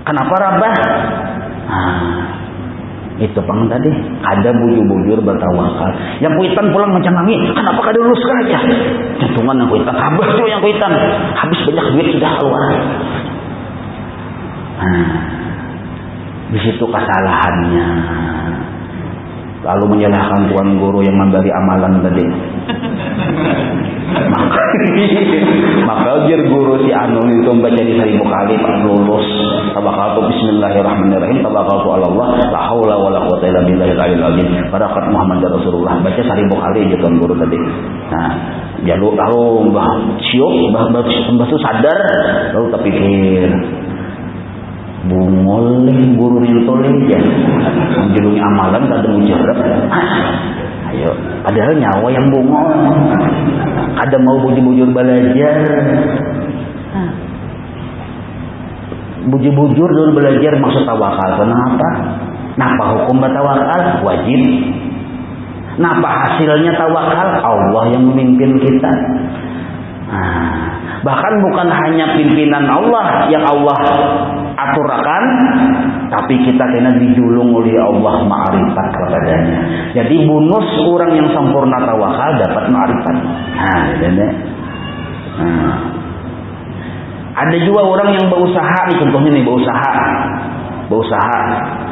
Kenapa rabah? Itu pang tadi ada bujur-bujur bertawakal. Yang kuitan pulang mencangangi, kenapa kada lulus aja? Jantungan yang kuitan, kabeh tuh yang kuitan. Habis banyak duit sudah keluar. Di situ kesalahannya. Lalu menyalahkan tuan guru yang memberi amalan tadi. Maka jar guru si anu itu baca di 1000 kali pak lulus. Tawakaltu bismillahirrahmanirrahim, tawakaltu ala Allah, la haula wala quwwata illa billahil aliyil azim. Barakat Muhammad Rasulullah. Baca 1000 kali aja tuan guru tadi. Nah, lalu mbah siuk, mbah itu sadar, lalu terpikir bungol guru nentoleh ya menjelungi amalan kada mujarab. Ayo, padahal nyawa yang bungol, kada mau bujur-bujur belajar. Bujur-bujur dulu belajar maksud tawakal. Kenapa? Napa hukum bertawakal? Wajib. Napa hasilnya tawakal? Allah yang memimpin kita. Bahkan bukan hanya pimpinan Allah yang Allah aturakan, tapi kita kena dijulung oleh Allah ma'rifat kepadanya. Jadi bonus orang yang sempurna tawakal dapat ma'rifat. Ada juga orang yang berusaha, nih contohnya nih berusaha.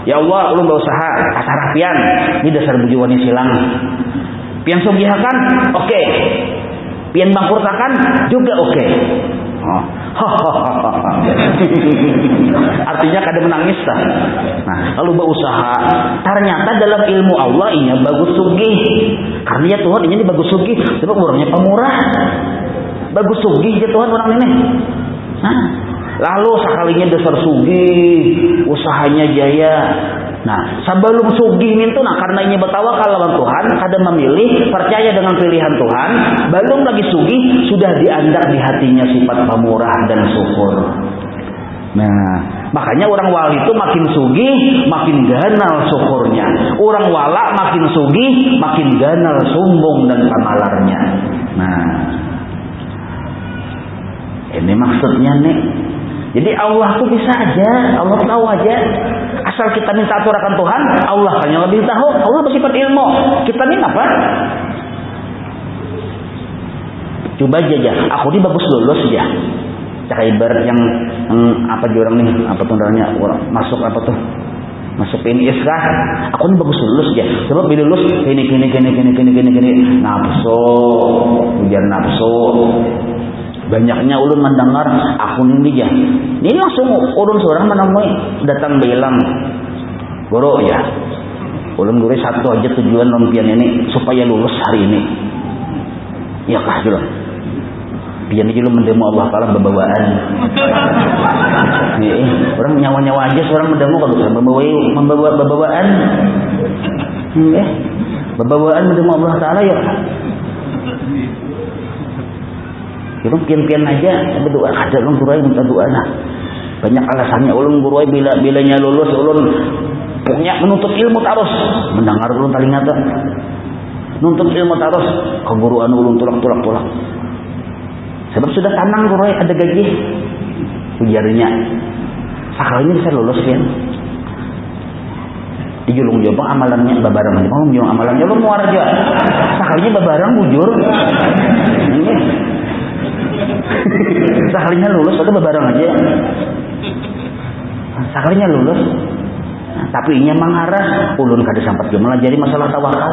Ya Allah, lu berusaha asarah pian, ini dasar bujuan silang. Pian sugihakan, oke. Pian bangkurtakan juga oke. Artinya kada menangis dah. Nah, lalu berusaha. Ternyata dalam ilmu Allah inya bagus sugih. Karena ya Tuhan ini bagus sugih, sebab orangnya pemurah. Bagus sugih ya Tuhan orang ini. Nah, lalu sekalinya dasar sugih, usahanya jaya. Nah, sebelum sugih itu, nah karena ini bertawakal lawan Tuhan, kada memilih, percaya dengan pilihan Tuhan, belum lagi sugih, sudah diandak di hatinya sifat pemurah dan syukur. Nah, makanya orang wali itu makin sugih, makin ganal syukurnya. Orang wala makin sugih, makin ganal sombong dan kamalarnya. Nah, ini maksudnya nih. Jadi Allah tuh bisa aja, Allah tahu aja. Asal kita minta aturakan Tuhan, Allah kan yang lebih tahu. Allah bersifat ilmu. Kita ini apa? Coba aja. Aku ini bagus lulus ya. Kayak ibarat yang apa orang nih, apa tuh namanya, masuk apa tuh? Masuk PNS kah? Aku ini bagus lulus ya. Sebab bila lulus gini. Nafsu, ujar nafsu. Banyaknya ulun mendengar aku ini ya. Ini langsung ulun seorang menemui datang bilang, "Guru ya. Ulun guru satu aja tujuan nompian ini supaya lulus hari ini." Ya kah dulu. Pian ini dulu mendemo Allah Taala bebawaan. Orang nyawa-nyawa aja seorang mendemo kalau membawa bebawaan. Bebawaan mendemo Allah Taala ya. Itu pian-pian aja berdoa kada ulun guruai minta doa nah. Banyak alasannya ulun guruai bilanya lulus ulun punya menuntut ilmu terus. Mendengar ulun telinga tuh. Nuntut ilmu terus keguruan ulun tulak. Sebab sudah tanang guruai ada gaji. Ujarnya. Sekalinya bisa lulus kan. Dijulung jawab amalannya babarang aja. Mau menjulung amalannya lu muar aja. Sekalinya babarang bujur. Sekalinya lulus ada babarang aja. Sekalinya lulus. Tapi inya mangharah ulun kada sampat gemelah jadi masalah tawakal.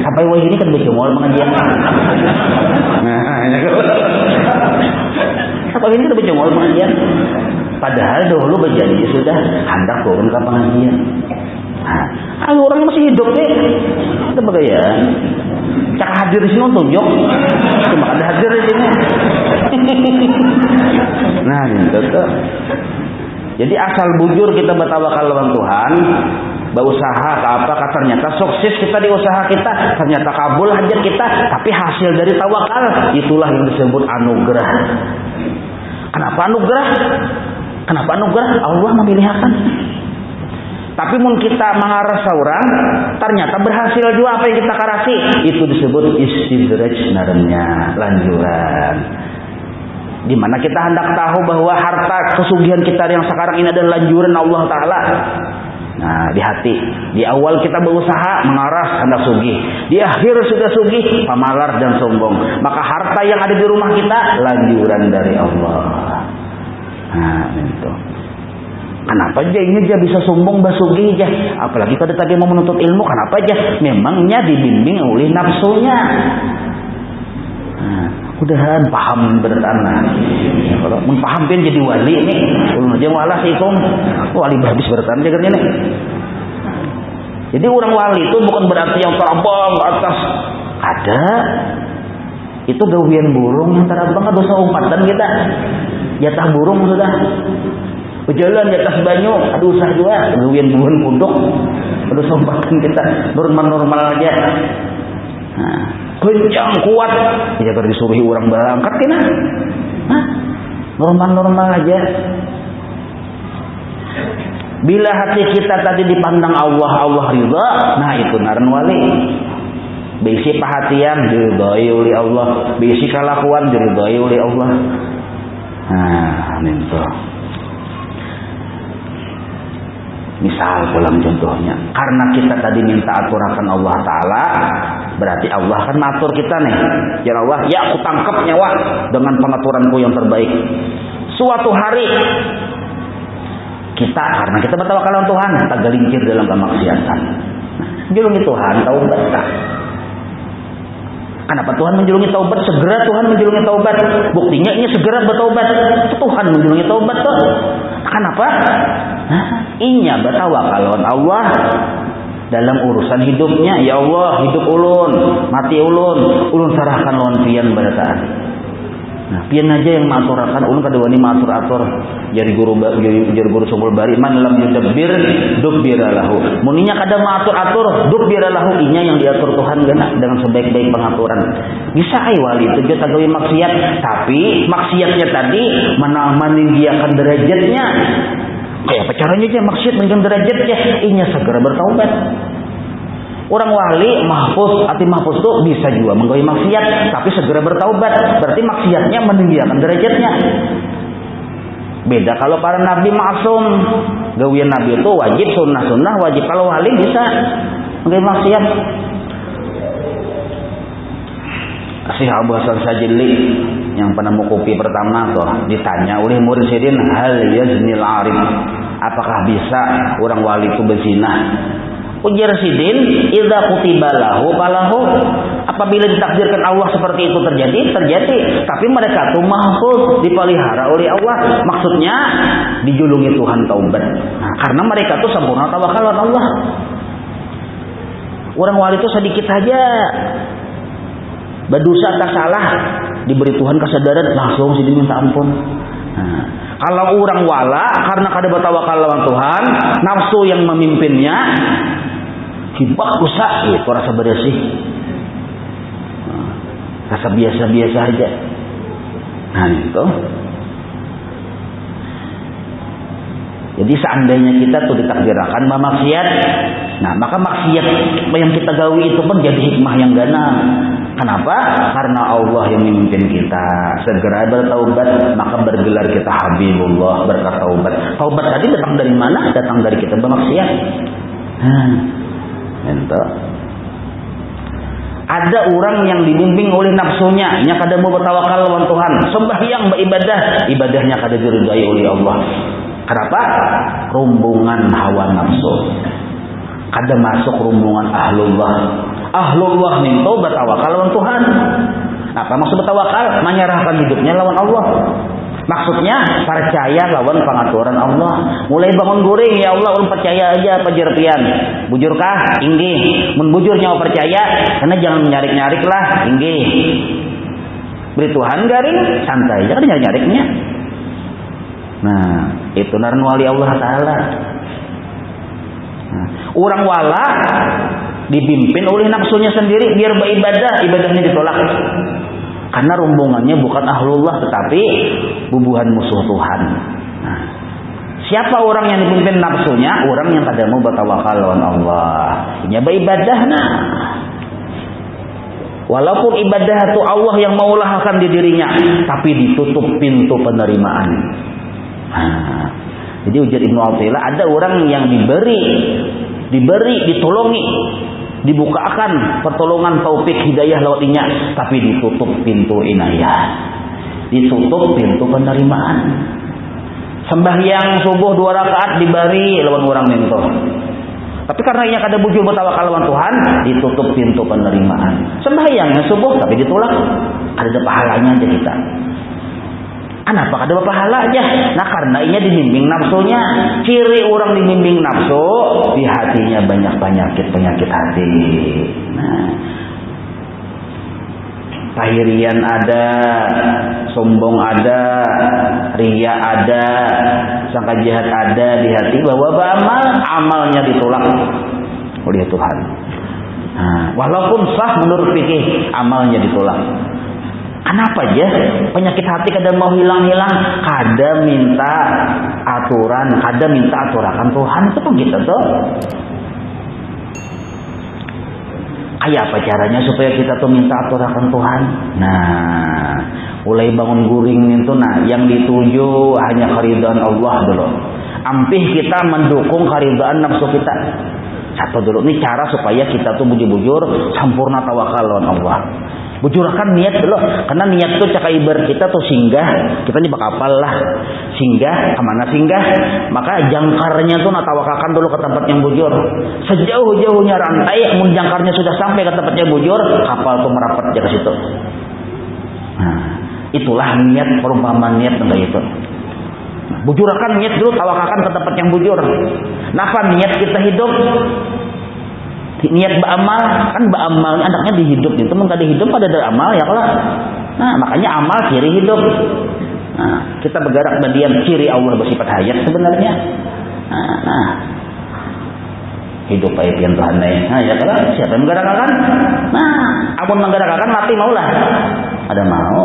Sampai wah ini kan becomol pengajian. Sampai ini kan becomol pengajian. Padahal dahulu berjanji sudah hendak turun ke pengajian. Ayo orang masih hidup deh. Itu bagaimana? Cak hadir di sini tunjuk. Cuma ada hadir di sini. Nah, gitu tuh. Jadi asal bujur kita bertawakal lawan Tuhan, berusaha ke apa, ternyata sukses kita di usaha kita, ternyata kabul hajat kita, tapi hasil dari tawakal itulah yang disebut anugerah. Kenapa anugerah? Kenapa anugerah? Allah memilihkan. Tapi mun kita mengarah seorang, ternyata berhasil juga apa yang kita karasi, itu disebut istidraj narenya, lanjuran. Di mana kita hendak tahu bahwa harta kesugihan kita yang sekarang ini adalah lanjuran Allah Ta'ala. Nah, di hati. Di awal kita berusaha mengarah hendak sugih. Di akhir sudah sugih, pamalar dan sombong. Maka harta yang ada di rumah kita lanjuran dari Allah. Nah, itu. Kenapa aja ini aja bisa sombong basugih aja? Apalagi kalau tadi mau menuntut ilmu, kenapa aja? Memangnya dibimbing oleh nafsunya. Nah, mudahan paham bertanah. Ya, kalau paham kan jadi wali nih. Ulun aja walas ikum. Wali habis bertanah jaga nih. Jadi orang wali itu bukan berarti yang terbang ke atas. Ada. Itu gawian burung yang terbang kan dosa umpatan kita. Jatah burung sudah. Berjalan di atas banyu, ada usaha juga. Gawian burung punduk. Dosa umpatan kita. Normal-normal aja. Nah, kencang kuat tidak disuruhi orang berangkat kena. Normal-normal aja. Bila hati kita tadi dipandang Allah ridha, nah itu naran wali. Bisi perhatian diridhai oleh Allah, bisi kelakuan diridhai oleh Allah. Nah, itu. Misal dalam contohnya, karena kita tadi minta aturakan Allah Ta'ala, berarti Allah akan mengatur kita nih. Ya Allah, ya aku tangkap nyawa dengan pengaturanku yang terbaik. Suatu hari kita, karena kita bertawakal kepada Tuhan, tak gelincir dalam kemaksiatan. Menjulungi Tuhan, taubat tak. Kenapa Tuhan menjulungi taubat? Segera Tuhan menjulungi taubat. Buktinya ini segera bertaubat. Tuhan menjulungi taubat tuh. Kenapa? Inya bertawakal kepada Allah dalam urusan hidupnya. Ya Allah, hidup ulun, mati ulun serahkan lawan pian pada taat. Nah, pian aja yang maturakan ulun kada wani matur-atur. Jadi guru sumul bari man lam yudabbir dubbira lahu. Muninya kada matur-atur dubbira lahu, inya yang diatur Tuhan gana dengan sebaik-baik pengaturan. Bisa ai wali itu jata gawe maksiat, tapi maksiatnya tadi meninggikan derajatnya. Kayak apa caranya aja maksiat meninggikan derajatnya? Inya segera bertaubat. Orang wali mahfuz, hati mahfuz itu bisa juga menggawe maksiat, tapi segera bertaubat. Berarti maksiatnya meninggikan derajatnya. Beda kalau para nabi maksum. Gawian nabi itu wajib, sunnah wajib. Kalau wali bisa menggawe maksiat. Syekh Abu Hasan Sajili yang pernah kopi pertama tuh ditanya oleh murid Sidin, hal yaznil arif, apakah bisa orang wali itu berzina? Ujar sidin, idza kutiba lahu falahu. Apabila ditakdirkan Allah seperti itu terjadi. Tapi mereka tuh mahfuz, dipelihara oleh Allah. Maksudnya dijulungi Tuhan taubat. Nah, karena mereka tuh sempurna tawakal kepada Allah. Orang wali itu sedikit saja berdosa tak salah, diberi Tuhan kesadaran, langsung sidin minta ampun. Nah, kalau orang wala karena kada bertawakal lawan Tuhan, nafsu yang memimpinnya, hibak rusak, itu rasa bersih, rasa biasa-biasa aja. Nah itu. Jadi seandainya kita tuh ditakdirkan bermaksiat, nah maka maksiat yang kita gawi itu pun jadi hikmah yang gana. Kenapa? Karena Allah yang memimpin kita. Segera bertaubat, maka bergelar kita Habibullah, berkat taubat. Taubat tadi datang dari mana? Datang dari kita bermaksiat. Ento. Ada orang yang dibimbing oleh nafsunya, nya kada mau bertawakal lawan Tuhan, sembahyang beribadah, ibadahnya kada diridai oleh Allah. Kenapa? Rumbungan hawa nafsu. Kada masuk rumbungan ahlullah. Ahlullah nih tau bertawakal lawan Tuhan. Apa maksud bertawakal? Menyerahkan hidupnya lawan Allah. Maksudnya percaya lawan pengaturan Allah. Mulai bangun guring, ya Allah ulun percaya aja pajerpian. Bujurkah? Inggih. Mun bujur nyawa percaya, karena jangan nyarik-nyarik lah, inggih. Beri Tuhan garing, santai aja, kada nyari-nyariknya. Nah, itu naran wali Allah Ta'ala. Nah, orang wala dipimpin oleh nafsunya sendiri biar beribadah, ibadahnya ditolak. Karena rombongannya bukan ahlullah tetapi bubuhan musuh Tuhan. Nah, siapa orang yang dipimpin nafsunya? Orang yang kada mau bertawakal lawan Allah. Nya beribadah nah. Walaupun ibadah itu Allah yang maulahkan di dirinya, tapi ditutup pintu penerimaan. Nah, jadi ujar Ibnu Athaillah, ada orang yang diberi, ditolongi, dibukakan pertolongan taufik hidayah lewatinya, tapi ditutup pintu inayah, ditutup pintu penerimaan. Sembahyang subuh 2 rakaat diberi lawan orang minto, tapi karena ia kada bujur bertawakal lawan Tuhan, ditutup pintu penerimaan. Sembahyangnya subuh tapi ditolak, ada pahalanya aja kita. Kenapa kada pahala aja? Nah karena ia dibimbing nafsunya. Ciri orang dibimbing nafsu, di hatinya banyak penyakit hati. Nah, tahirian ada, sombong ada, riya ada, sangka jahat ada di hati, bahwa amalnya ditolak oleh Tuhan. Nah, walaupun sah menurut fikih, amalnya ditolak. Kenapa aja penyakit hati kada mau hilang-hilang? Kada minta aturan, kada minta aturakan Tuhan, itu pun gitu tuh. Kayak apa caranya supaya kita tuh minta aturakan Tuhan? Nah, mulai bangun guring itu, nah yang dituju hanya keridhaan Allah dulu. Ampih kita mendukung keridhaan nafsu kita. Satu dulu, ini cara supaya kita tuh bujur-bujur sempurna tawakal lawan Allah. Bujurkan niat dulu, karena niat tuh cak ibarat kita tuh singgah, kita ini bakapal lah, singgah, kemana singgah, maka jangkarnya tuh natawakalkan dulu ke tempat yang bujur, sejauh-jauhnya rantai, mun jangkarnya sudah sampai ke tempatnya bujur, kapal tuh merapat aja ke situ. Nah, itulah niat, perumpamaan niat tentang itu. Bujurkan niat dulu, tawakalkan ke tempat yang bujur. Napa niat kita hidup? Niat beramal, kan beramal anaknya dihidup itu mun kada hidup pada ada amal ya kalau. Nah, makanya amal ciri hidup. Nah, kita bergerak berdiam ciri Allah bersifat hayat sebenarnya. Nah. Hidup baik yang Tuhan lain. Nah, ya kalau siapa yang menggerakkan? Nah, amun menggerakkan mati maulah. Ada mau.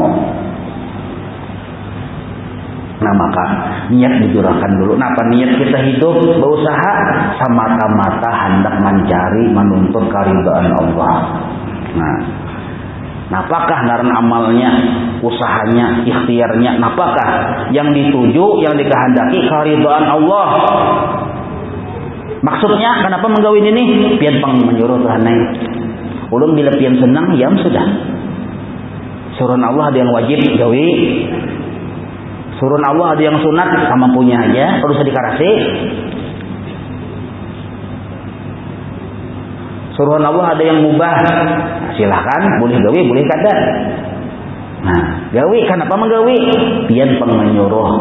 Nah maka niat dicurahkan dulu. Napa niat kita hidup berusaha semata-mata hendak mencari menuntut keridhaan Allah. Nah, napakah naran amalnya, usahanya, ikhtiarnya, napakah yang dituju, yang dikehendaki keridhaan Allah? Maksudnya kenapa menggawin ini? Pian pang menyuruh Tuhan naik. Ulun bila pian senang, ya sudah. Suruhan Allah ada yang wajib gawi. Suruh Allah ada yang sunat sama punya aja, perlu dikarasi. Suruh Allah ada yang mubah, nah, silahkan, boleh gawe, boleh kada. Nah, gawe, kenapa menggawe? Pian pengenyuruh.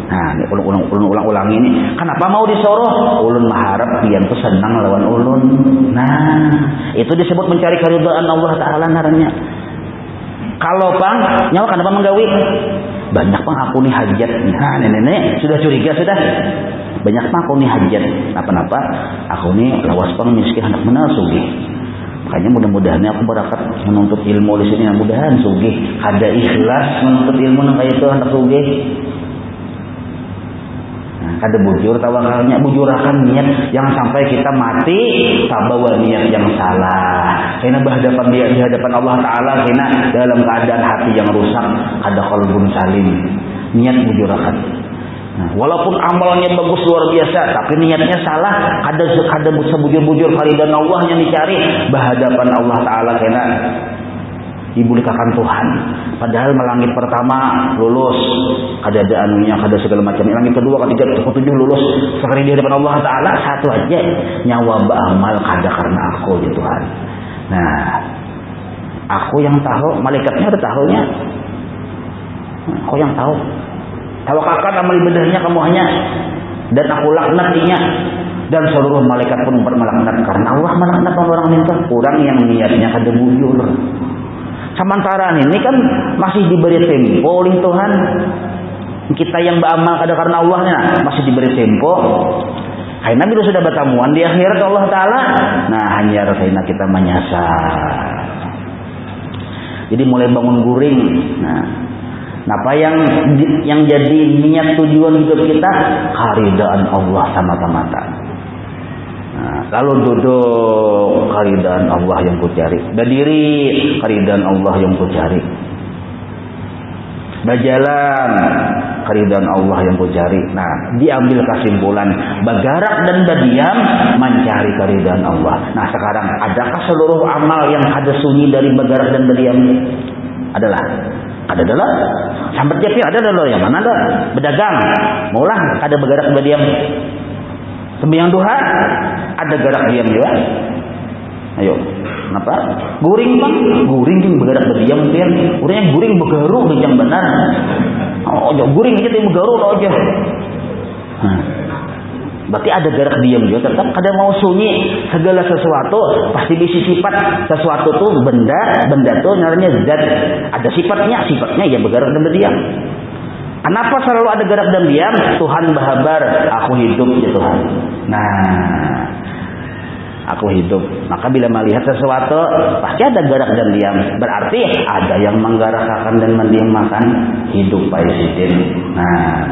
Nah, ini ulang ini. Kenapa mau disuruh? Ulun maharap pian tuh senang lawan ulun. Nah, itu disebut mencari keridhaan Allah Ta'ala naranya. Kalau pang, nyawa kenapa menggawe? Banyak pang aku nih hajat. Nah, nenek sudah curiga sudah. Banyak pang aku nih hajat. Apa-apa, aku nih lawas pang miskin hendak menal sugih. Makanya mudah-mudahan aku berakat menuntut ilmu di sini. Mudah-mudahan sugih. Ada ikhlas menuntut ilmu nang kayak itu hendak sugih. Ada bujur tawakalnya, bujurakan niat, jangan sampai kita mati tak bawa niat yang salah. Karena berhadapan dia di hadapan Allah Ta'ala, karena dalam keadaan hati yang rusak, ada qalbun salim. Niat bujurakan. Nah, walaupun amalnya bagus luar biasa, tapi niatnya salah, ada sebujur-bujur faridan Allah yang dicari berhadapan Allah Ta'ala, karena dibulikan Tuhan. Padahal melangit pertama lulus, ada anunya, ada segala macam. Langit kedua, ketiga, ketujuh lulus. Sekali di hadapan Allah Ta'ala satu aja, nyawa beramal kada karena aku ya Tuhan. Nah, aku yang tahu, malaikatnya ada tahunya. Aku yang tahu. Tawakalkan amal ibadahnya kamu hanya, dan aku laknatinya. Dan seluruh malaikat pun bermelaknat karena Allah melaknat orang minta. Orang yang niatnya kada bujur. Sementara ini kan masih diberi tempo oleh Tuhan. Kita yang beramal kada karena Allahnya masih diberi tempo. Karena bila sudah bertemuan di akhirat Allah Ta'ala, nah hanya karena kita menyasar. Jadi mulai bangun guring. Nah, apa yang jadi niat tujuan hidup kita? Keridhaan Allah semata-mata. Nah, lalu duduk, keridhaan Allah yang ku cari. Berdiri, keridhaan Allah yang ku cari. Berjalan, keridhaan Allah yang ku cari. Nah, diambil kesimpulan, bergerak dan berdiam mencari keridhaan Allah. Nah, sekarang adakah seluruh amal yang ada sunyi dari bergerak dan berdiam? Adalah. Sampai tiap ada loh, yang mana ada? Berdagang, maulah ada bergerak berdiam. Sembahyang duha ada gerak diam juga. Ayo, kenapa? Guring bang, guring yang bergerak berdiam pian. Orang yang guring bergaru yang benar. Oh, guring aja yang bergaru aja. Berarti ada gerak diam juga. Tetap kada mau sunyi. Segala sesuatu pasti bisa sifat. Sesuatu tuh benda tuh namanya zat. Ada sifatnya ya bergerak dan berdiam. Kenapa selalu ada gerak dan diam? Tuhan berhabar, aku hidup ya Tuhan. Nah, aku hidup. Maka bila melihat sesuatu, pasti ada gerak dan diam. Berarti ada yang menggerakkan dan mendiamkan. Hidup Presiden. Nah,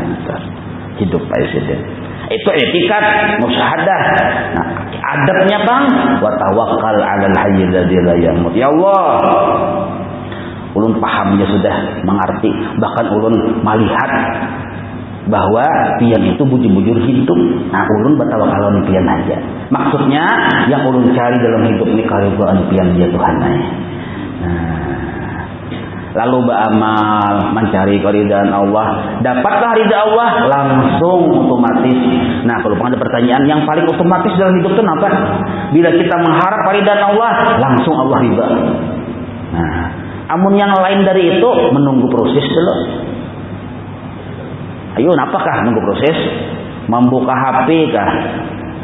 hidup Presiden. Itu etikat musyahadah. Nah, adabnya bang, wa tawakkal 'alal hayyil ladzi la yamut. Ya Allah, ulun pahamnya sudah mengerti, bahkan ulun melihat bahwa pian itu bujur-bujur hidup. Nah, ulun bertawakal pian aja. Maksudnya yang ulun cari dalam hidup ini keridhaan pian dia Tuhan. Nah, lalu beramal mencari keridhaan Allah, dapatlah ridha Allah langsung otomatis. Nah, kalau ada pertanyaan yang paling otomatis dalam hidup itu apa? Bila kita mengharap keridhaan Allah, langsung Allah ridha. Nah, amun yang lain dari itu menunggu proses dulu. Ayo, apakah menunggu proses? Membuka HP kah?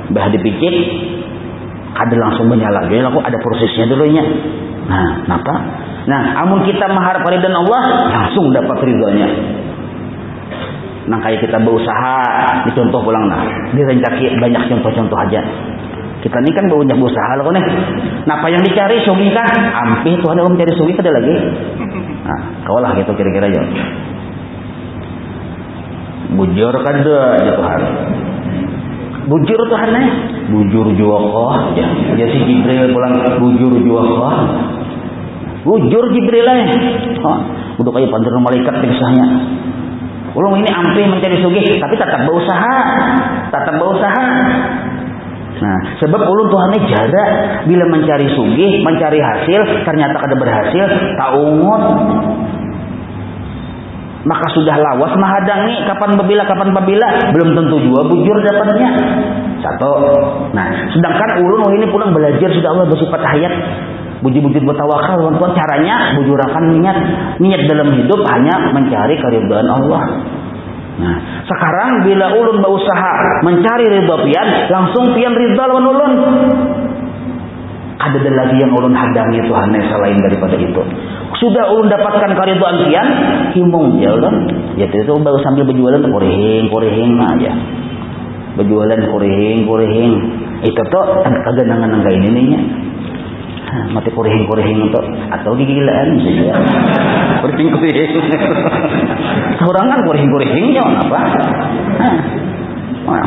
Bah dipicik, ada langsung menyala. Jadi aku ada prosesnya dulunya. Nah, kenapa? Nah, amun kita mengharap ridhaan Allah, langsung dapat ridhonya. Nah, kayak kita berusaha, dicontoh pulang nah. Direncaki banyak contoh-contoh aja. Kita ini kan banyak berusaha loh nih. Nah, apa yang dicari sugi kah? Ampih Tuhan yang mencari sugi ada lagi. Nah, kau lah gitu kira-kira ya. Bujur kada ya Tuhan. Bujur Tuhannya. Bujur jua kok. Ya si Jibril pulang bujur jua kok. Bujur Jibril lah. Udah kayak pandir malaikat kisahnya. Ulung ini ampih mencari sugi, tapi tetap berusaha. Nah, sebab ulun Tuhannya jaga bila mencari sugih, mencari hasil, ternyata kada berhasil, tak ungut. maka sudah lawas menghadangi kapan babila belum tentu juga bujur dapatnya. Satu. Nah, sedangkan ulun ini pulang belajar sudah Allah bersifat hayat. Bujur-bujur bertawakal, teman-teman, caranya bujurakan niat dalam hidup hanya mencari keridhaan Allah. Nah, sekarang bila ulun berusaha mencari ridha pian, langsung pian ridha lawan ulun. Ada lagi yang ulun hadangi Tuhan selain daripada itu. Sudah ulun dapatkan keridhaan pian, himung ya ulun. Ya itu baru sambil berjualan korehing aja. Berjualan korehing. Itu tuh kaganangan enggak ini nya. Mati korehing itu atau digilaan saja. Korehing. Sorangan korehing-korehingnya apa?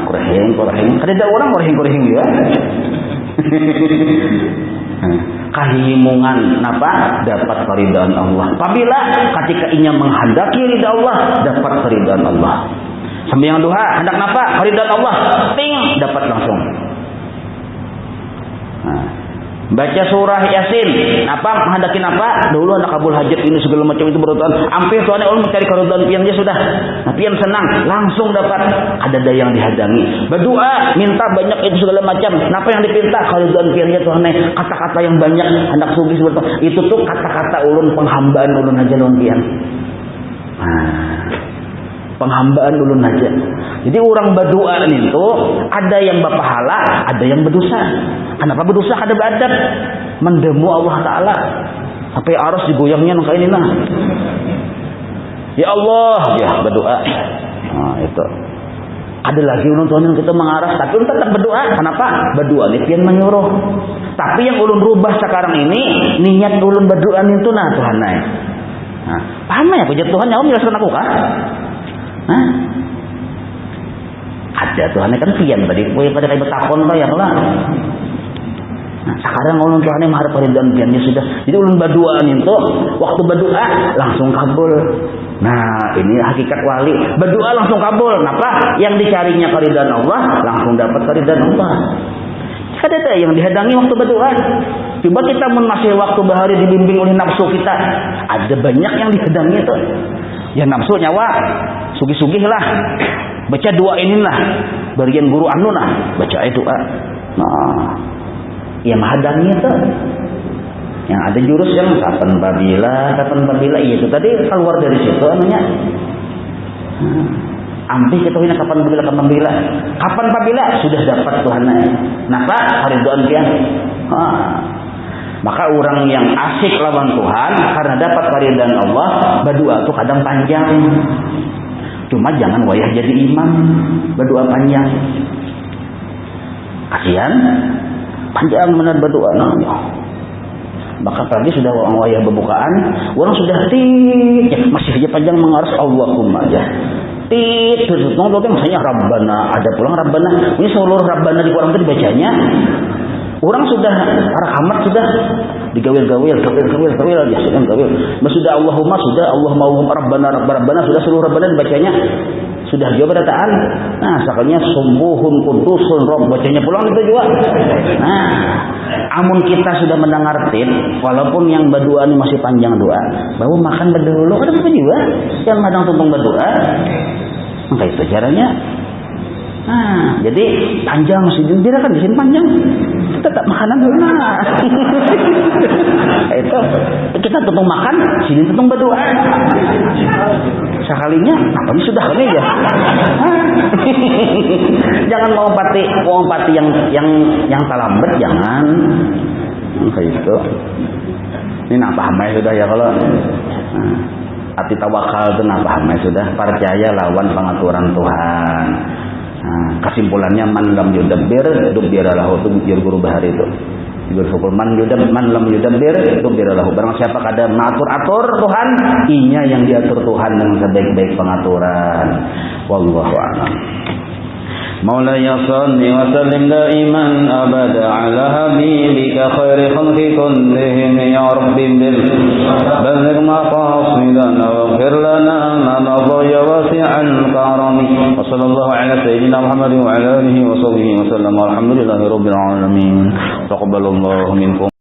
Korehing. Kada orang korehing juga. Kahimungan napa dapat keridhaan Allah. Apabila ketika inya menghendaki ridha Allah, dapat keridhaan Allah. Sembahyang duha hendak napa? Keridhaan Allah. Ting dapat langsung. Baca surah Yasin, apa menghadapi apa? Dulu anak kabul hajat ini segala macam itu berurutan. Hampir tuan Allah mencari keridhaan pian dia sudah. Nah, pian senang, langsung dapat. Ada daya yang dihadangi. Berdoa, minta banyak itu segala macam. Kenapa yang dipinta? Keridhaan pian dia Tuhan. Kata-kata yang banyak hendak sugih seperti itu tuh kata-kata ulun penghambaan ulun aja lawan pian. Penghambaan ulun aja. Jadi orang berdoa itu ada yang berpahala, ada yang berdosa. Kenapa berdosa? Ada beradab mendemu Allah Ta'ala. Sampai arus digoyangnya nang ini nah. Ya Allah, ya berdoa. Nah, itu. Ada lagi ulun Tuhan yang kita mengarah, tapi ulun tetap berdoa. Kenapa? Berdoa ini pian menyuruh. Tapi yang ulun rubah sekarang ini niat ulun berdoa itu nah Tuhan naik. Nah, paham ya puji Tuhan nyawa menjelaskan aku kah? Hah? Ada Tuhan kan pian tadi pada kayak bertakon lah yang lah. Nah, sekarang ulun Tuhan yang mengharap keridhaan piannya sudah. Jadi ulun berdoa itu waktu berdoa langsung kabul. Nah, ini hakikat wali. Berdoa langsung kabul. Kenapa? Yang dicarinya keridhaan Allah langsung dapat keridhaan Allah. Ada yang dihadangi waktu berdoa. Coba kita masih waktu bahari dibimbing oleh nafsu kita. Ada banyak yang dihadangi itu. Ya nafsu nyawa sugih-sugih lah. Baca doa inilah. Berian guru anu nah. Baca doa. Nah, yang menghadangi itu. Yang ada jurus yang kapan babila. Iya itu tadi keluar dari situ anunya. Ambil kita ini kapan babila sudah dapat Tuhan. Kenapa? Keridhaan pian. Maka orang yang asik lawan Tuhan karena dapat keridhaan Allah, berdoa tuh kadang panjang. Cuma jangan wayah jadi imam, berdoa panjang. Kasihan, panjang benar berdoa. Maka tadi sudah wayah berbukaan, orang sudah masih aja panjang mengarus Allahumma aja. Terus misalnya Rabbana, ada pulang Rabbana. Ini seluruh Rabbana di Quran itu dibacanya. Orang sudah rakamat sudah digawil-gawil aja sudah gawil. Sudah Allahumma sudah Allahumma Rabbana sudah seluruh Rabbana dibacanya. Sudah juga dataan. Nah, sakanya sumbuhun kudusun Rabb bacanya pulang itu juga. Nah, amun kita sudah mendengar walaupun yang berdoa ini masih panjang doa, baru makan berdahulu ada apa juga yang kadang tuntung berdoa. Maka itu caranya. Nah, jadi panjang masih dia kan di sini panjang. Tetap makanan dulu nah. Itu kita tuntung makan, sini tuntung berdoa. Sekalinya, apa ini sudah kami ya? Jangan mau pati yang talambat jangan. Kayak itu. Ini nak paham sudah ya kalau. Hati tawakal itu nak paham sudah. Percaya lawan pengaturan Tuhan. Kesimpulannya man lam yudabbir dubbira lahu, itu guru bahari itu. Man lam yudabbir dubbira lahu. Barang siapa kada mengatur-atur Tuhan, inya yang diatur Tuhan dengan sebaik-baik pengaturan. Wallahu a'lam. Maulaya salli wa sallim daiman abada ala habibika khairi khalqi kullihim ya rabbi bil balligh maqasidana waghfir lana ma madha wasi'al karami wa sallallahu ala sayyidina Muhammad wa ala alihi wa sahbihi wa sallam walhamdulillahi rabbil alamin taqabbalallahu minkum